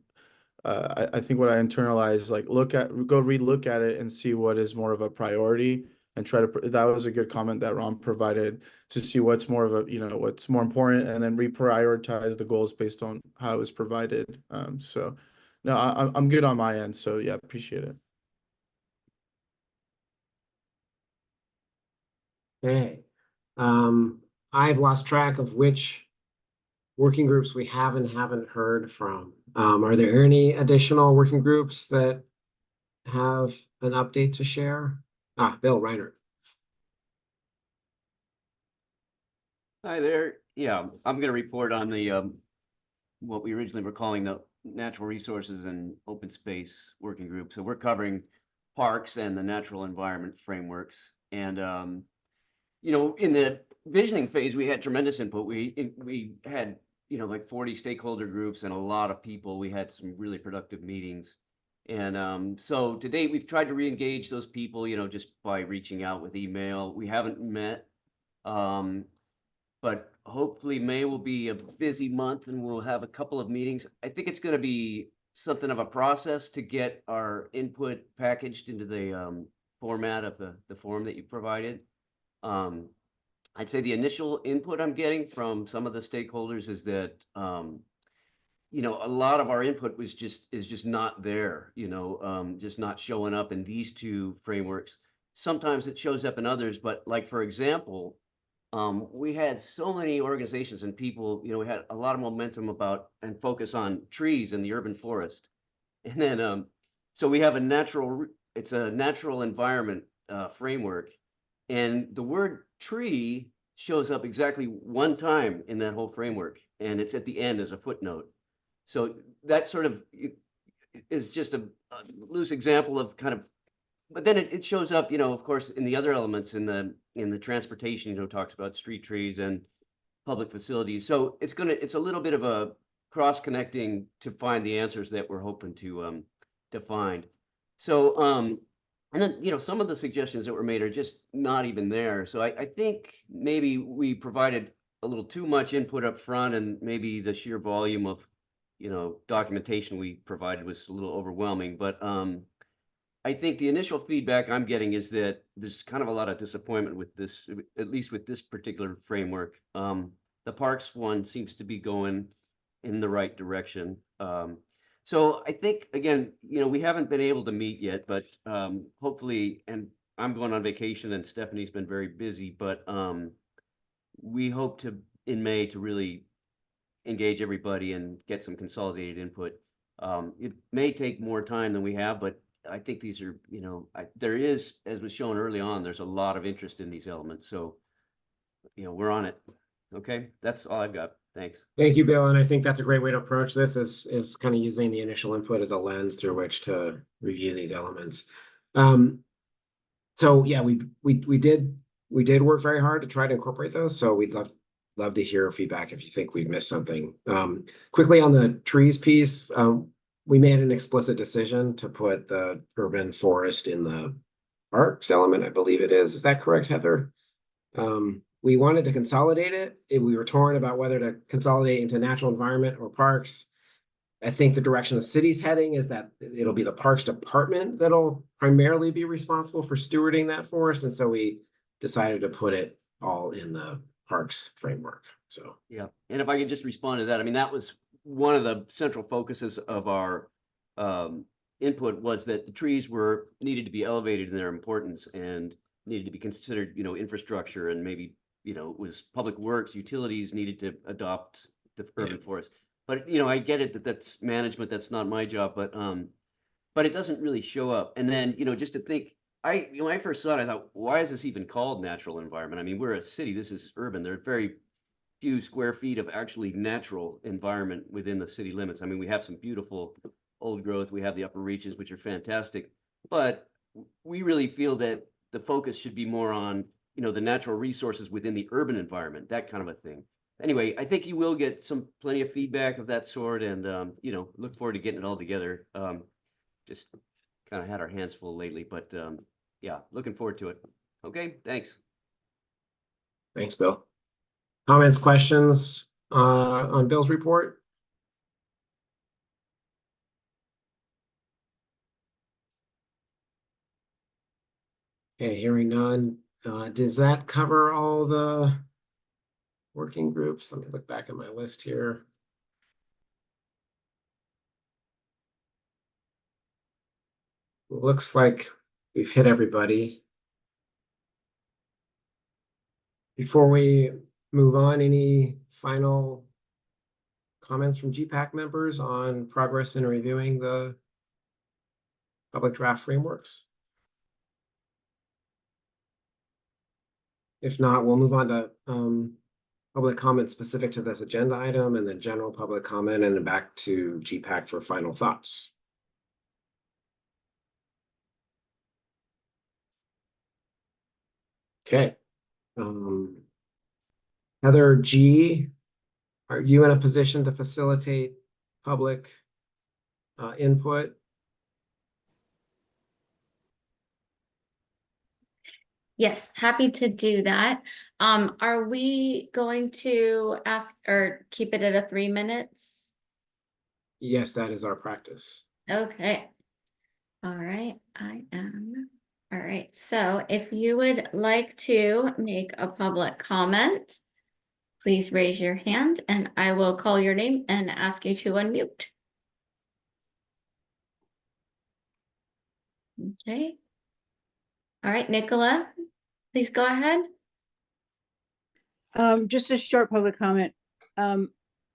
I think what I internalized like look at it and see what is more of a priority and try to that was a good comment that Ron provided to see what's more of a what's more important and then reprioritize the goals based on how it was provided. So no, I'm good on my end. So yeah, appreciate it. Okay. I've lost track of which working groups we haven't heard from. Are there any additional working groups that have an update to share? Bill Reiner. Hi there. Yeah, I'm going to report on the what we originally were calling the Natural Resources and Open Space Working Group. So we're covering parks and the natural environment frameworks. And in the visioning phase, we had tremendous input. We had like 40 stakeholder groups and a lot of people. We had some really productive meetings. And so to date, we've tried to re-engage those people, just by reaching out with email. We haven't met. But hopefully May will be a busy month and we'll have a couple of meetings. I think it's going to be something of a process to get our input packaged into the format of the form that you provided. I'd say the initial input I'm getting from some of the stakeholders is that you know, a lot of our input is just not there, you know, just not showing up in these two frameworks. Sometimes it shows up in others, but like, for example, we had so many organizations and people, you know, we had a lot of momentum about and focus on trees in the urban forest. And then, so we have it's a natural environment framework. And the word tree shows up exactly one time in that whole framework. And it's at the end as a footnote. So that sort of is just a loose example of kind of, but then it shows up, you know, of course, in the other elements in the transportation, you know, talks about street trees and public facilities. So it's a little bit of a cross connecting to find the answers that we're hoping to find. So and then, you know, some of the suggestions that were made are just not even there. So I think maybe we provided a little too much input up front, and maybe the sheer volume of, you know, documentation we provided was a little overwhelming. But I think the initial feedback I'm getting is that there's kind of a lot of disappointment with this, at least with this particular framework. The parks one seems to be going in the right direction. So I think, again, you know, we haven't been able to meet yet, but hopefully, and I'm going on vacation and Stephanie's been very busy, but we hope to, in May, to really engage everybody and get some consolidated input. It may take more time than we have, but I think these are, you know, there is, as was shown early on, there's a lot of interest in these elements. So, you know, we're on it. Okay, that's all I've got. Thanks. Thank you, Bill. And I think that's a great way to approach this, is kind of using the initial input as a lens through which to review these elements. So yeah, we did work very hard to try to incorporate those. So we'd love to hear feedback if you think we've missed something. Quickly on the trees piece, we made an explicit decision to put the urban forest in the parks element, I believe it is. Is that correct, Heather? We wanted to consolidate it. We were torn about whether to consolidate into natural environment or parks. I think the direction the city's heading is that it'll be the Parks Department that'll primarily be responsible for stewarding that forest. And so we decided to put it all in the parks framework. So yeah, and if I could just respond to that, I mean, that was one of the central focuses of our input, was that the trees needed to be elevated in their importance and needed to be considered, you know, infrastructure, and maybe, you know, it was public works, utilities needed to adopt the urban forest. But, you know, I get it that that's management, that's not my job, but it doesn't really show up. And then, you know, just to think, when I first saw it, I thought, why is this even called natural environment? I mean, we're a city, this is urban. There are very few square feet of actually natural environment within the city limits. I mean, we have some beautiful old growth, we have the upper reaches, which are fantastic, but we really feel that the focus should be more on, you know, the natural resources within the urban environment, that kind of a thing. Anyway, I think you will get plenty of feedback of that sort, and you know, look forward to getting it all together. Just kind of had our hands full lately, but yeah, looking forward to it. Okay, thanks. Thanks, Bill. Comments, questions on Bill's report? Okay, hearing none. Does that cover all the working groups? Let me look back at my list here. Looks like we've hit everybody. Before we move on, any final comments from GPAC members on progress in reviewing the public draft frameworks? If not, we'll move on to public comment specific to this agenda item, and then general public comment, and then back to GPAC for final thoughts. Okay. Heather G, are you in a position to facilitate public input? Yes, happy to do that. Are we going to ask or keep it at 3 minutes? Yes, that is our practice. Okay. All right, I am. All right, so if you would like to make a public comment, please raise your hand and I will call your name and ask you to unmute. Okay. All right, Nicola, please go ahead. Just a short public comment. I'm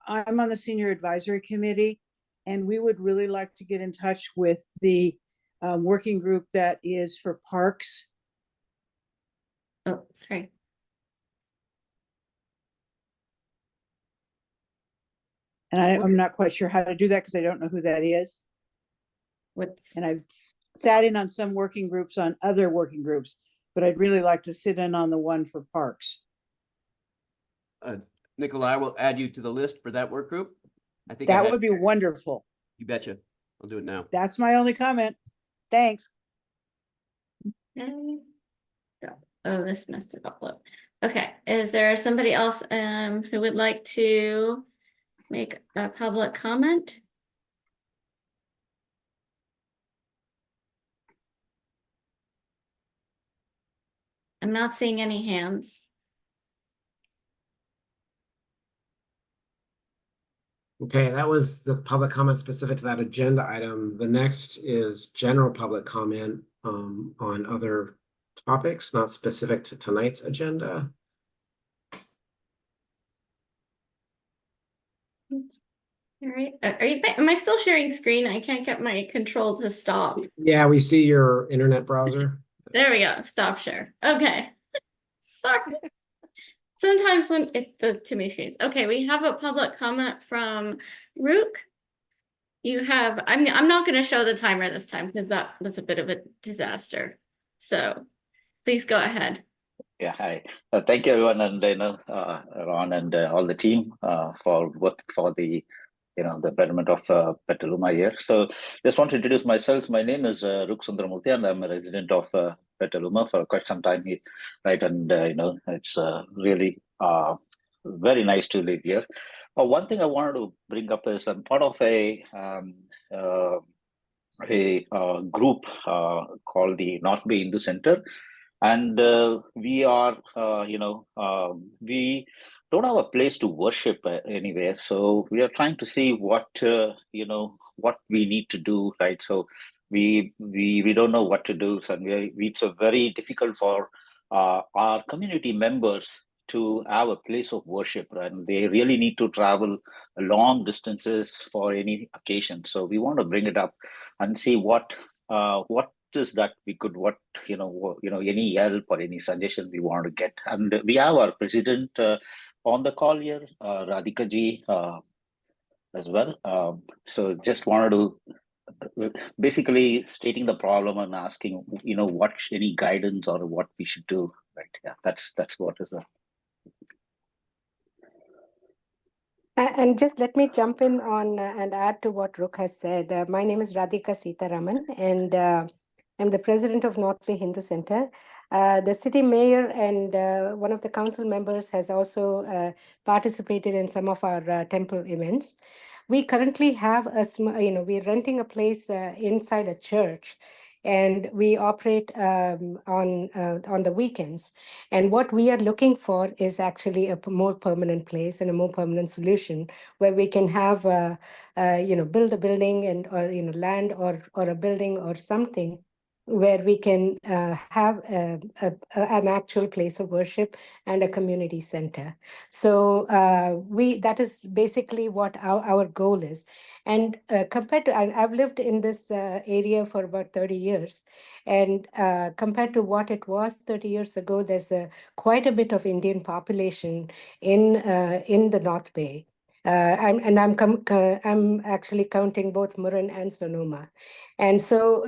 on the Senior Advisory Committee, and we would really like to get in touch with the working group that is for parks. Oh, sorry. And I'm not quite sure how to do that because I don't know who that is. What's... And I've sat in on some working groups on other working groups, but I'd really like to sit in on the one for parks. Nicola, I will add you to the list for that work group. I think that would be wonderful. You betcha. I'll do it now. That's my only comment. Thanks. Okay. Oh, this messed it up. Look. Okay. Is there somebody else who would like to make a public comment? I'm not seeing any hands. Okay, that was the public comment specific to that agenda item. The next is general public comment on other topics, not specific to tonight's agenda. All right. Am I still sharing screen? I can't get my control to stop. Yeah, we see your internet browser. There we go. Stop share. Okay. Sorry. Sometimes when it does too many screens. Okay, we have a public comment from Rook. You have, I'm not going to show the timer this time because that was a bit of a disaster. So please go ahead. Yeah, hi. Thank you, everyone, and Ron and all the team for work for the the betterment of Petaluma here. So, just want to introduce myself. My name is Ruk Sundaramurthy, and I'm a resident of Petaluma for quite some time here, right? And it's really very nice to live here. One thing I wanted to bring up is I'm part of a group called the North Bay Hindu Center. And we are, we don't have a place to worship anywhere. So we are trying to see what, what we need to do, right? So we don't know what to do. So it's a very difficult for our community members to have a place of worship, and they really need to travel long distances for any occasion. So we want to bring it up and see what is that we could any help or any suggestion we want to get. And we have our president on the call here, Radhika ji, as well. So just wanted to basically stating the problem and asking what any guidance or what we should do, right? Yeah, that's what is And just let me jump in on and add to what Rook has said. My name is Radhika Sitaraman, and I'm the president of North Bay Hindu Center. The city mayor and one of the council members has also participated in some of our temple events. We currently have we're renting a place inside a church, and we operate on the weekends. And what we are looking for is actually a more permanent place and a more permanent solution where we can have, build a building and or land or a building or something where we can have an actual place of worship and a community center. So that is basically what our goal is. And compared to, I've lived in this area for about 30 years. And compared to what it was 30 years ago, there's quite a bit of Indian population in the North Bay. I'm actually counting both Murren and Sonoma. And so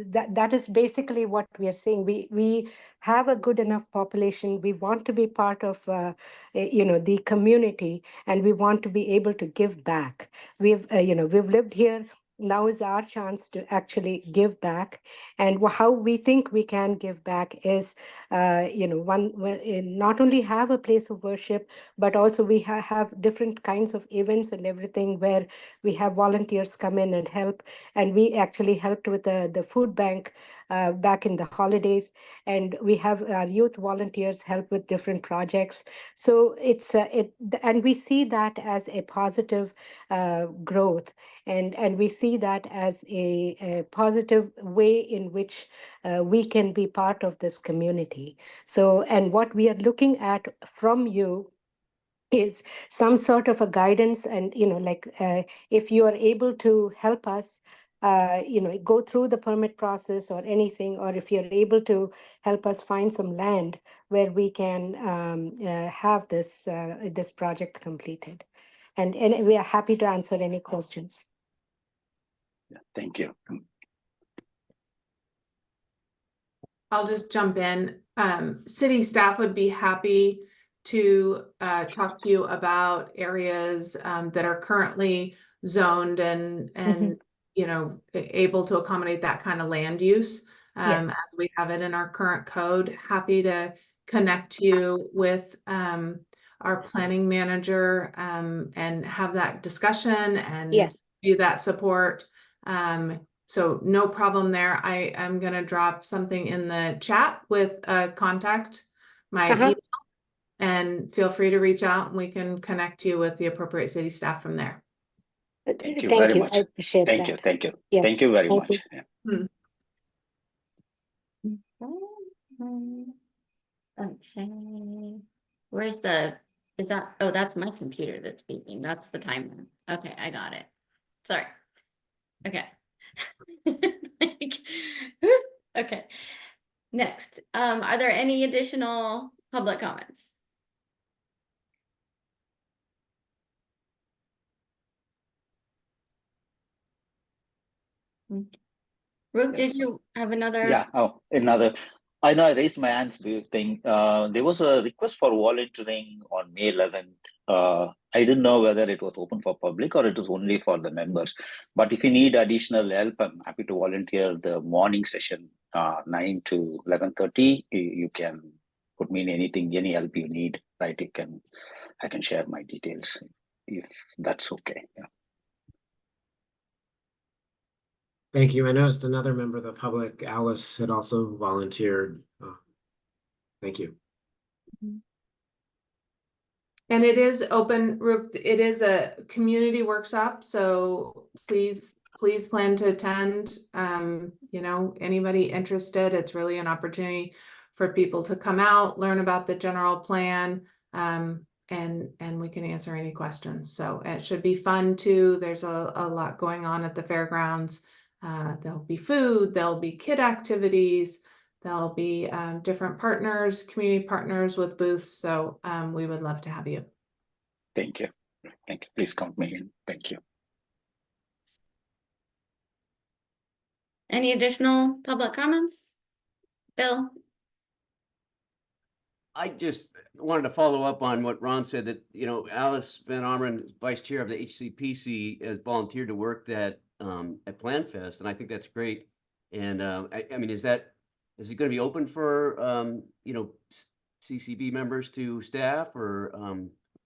that is basically what we are seeing. We have a good enough population. We want to be part of the community, and we want to be able to give back. We've lived here now is our chance to actually give back. And how we think we can give back is, not only have a place of worship, but also we have different kinds of events and everything where we have volunteers come in and help. And we actually helped with the food bank back in the holidays. And we have our youth volunteers help with different projects. So and we see that as a positive growth. And we see that as a positive way in which we can be part of this community. So, and what we are looking at from you is some sort of a guidance, and if you are able to help us go through the permit process or anything, or if you're able to help us find some land where we can have this project completed. And we are happy to answer any questions. Yeah, thank you. I'll just jump in. City staff would be happy to talk to you about areas that are currently zoned and able to accommodate that kind of land use. Yes. As we have it in our current code. Happy to connect you with our planning manager and have that discussion and Yes. do that support. So no problem there. I am going to drop something in the chat with contact, my email, and feel free to reach out and we can connect you with the appropriate city staff from there. Thank you very much. I appreciate Thank that. you. Thank you. Yes. Thank you very Thank much. you. Yeah. Okay. Where's is that, oh, that's my computer that's beeping. That's the timer. Okay, I got it. Sorry. Okay. Okay. Next, are there any additional public comments? Ruth, did you have another? Yeah. Oh, another. I know I raised my hands thing. There was a request for volunteering on May 11th. I didn't know whether it was open for public or it was only for the members. But if you need additional help, I'm happy to volunteer the morning session, 9 to 11:30. You can put me in anything, any help you need, right? I can share my details if that's okay. Yeah. Thank you. I noticed another member of the public, Alice, had also volunteered. Thank you. And it is open, it is a community workshop, so please plan to attend. Anybody interested, it's really an opportunity for people to come out, learn about the general plan, and we can answer any questions. So it should be fun too. There's a lot going on at the fairgrounds. There'll be food, there'll be kid activities, there'll be different partners, community partners with booths. So we would love to have you. Thank you. Thank you. Please count me in. Thank you. Any additional public comments? Bill? I just wanted to follow up on what Ron said, that, Alice Van Ameren, vice chair of the HCPC, has volunteered to work at PlanFest, and I think that's great. And I mean, is it going to be open for, CCB members to staff, or?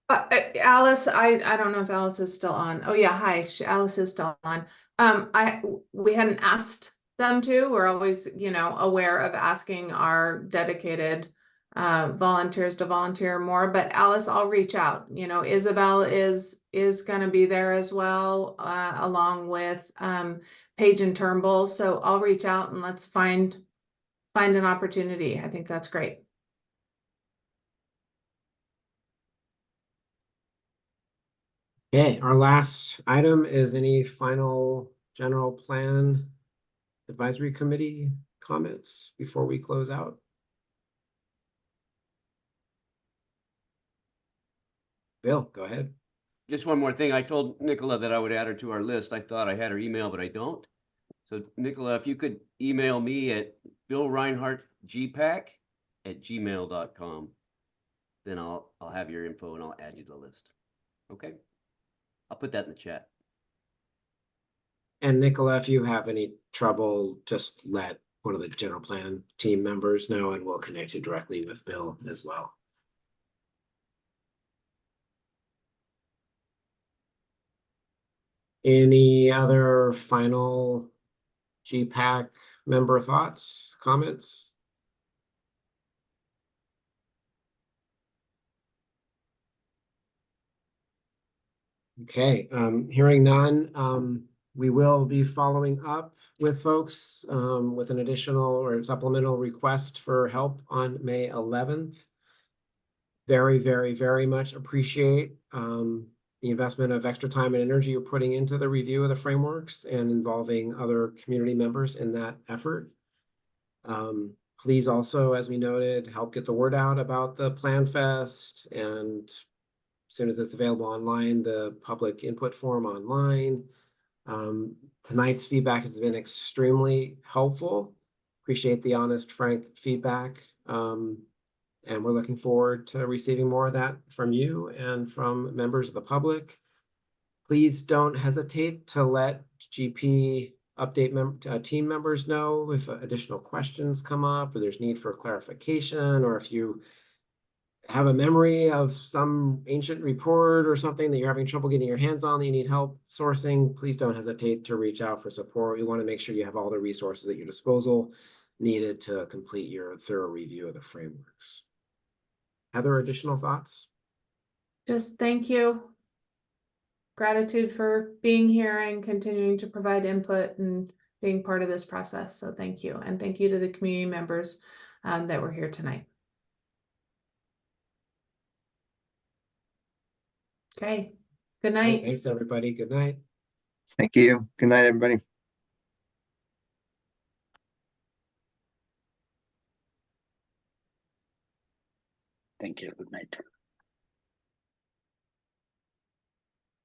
Alice, I don't know if Alice is still on. Oh yeah, hi, Alice is still on. We hadn't asked them to. We're always, aware of asking our dedicated volunteers to volunteer more. But Alice, I'll reach out. Isabel is going to be there as well, along with Paige and Turnbull. So I'll reach out and let's find an opportunity. I think that's great. Okay, our last item is any final general plan advisory committee comments before we close out? Bill, go ahead. Just one more thing. I told Nicola that I would add her to our list. I thought I had her email, but I don't. So Nicola, if you could email me at billreinhardtgpac@gmail.com, then I'll have your info and I'll add you to the list. Okay? I'll put that in the chat. And Nicola, if you have any trouble, just let one of the general plan team members know, and we'll connect you directly with Bill as well. Any other final GPAC member thoughts, comments? Okay, hearing none, we will be following up with folks with an additional or supplemental request for help on May 11th. Very, very, very much appreciate the investment of extra time and energy you're putting into the review of the frameworks and involving other community members in that effort. Please also, as we noted, help get the word out about the Plan Fest, and as soon as it's available online, the public input form online. Tonight's feedback has been extremely helpful. Appreciate the honest, frank feedback. And we're looking forward to receiving more of that from you and from members of the public. Please don't hesitate to let GP update team members know if additional questions come up or there's need for clarification, or if you have a memory of some ancient report or something that you're having trouble getting your hands on that you need help sourcing. Please don't hesitate to reach out for support. We want to make sure you have all the resources at your disposal needed to complete your thorough review of the frameworks. Other additional thoughts? Just thank you. Gratitude for being here and continuing to provide input and being part of this process. So thank you. And thank you to the community members that were here tonight. Okay. Good night. Thanks, everybody. Good night. Thank you. Good night, everybody. Thank you. Good night.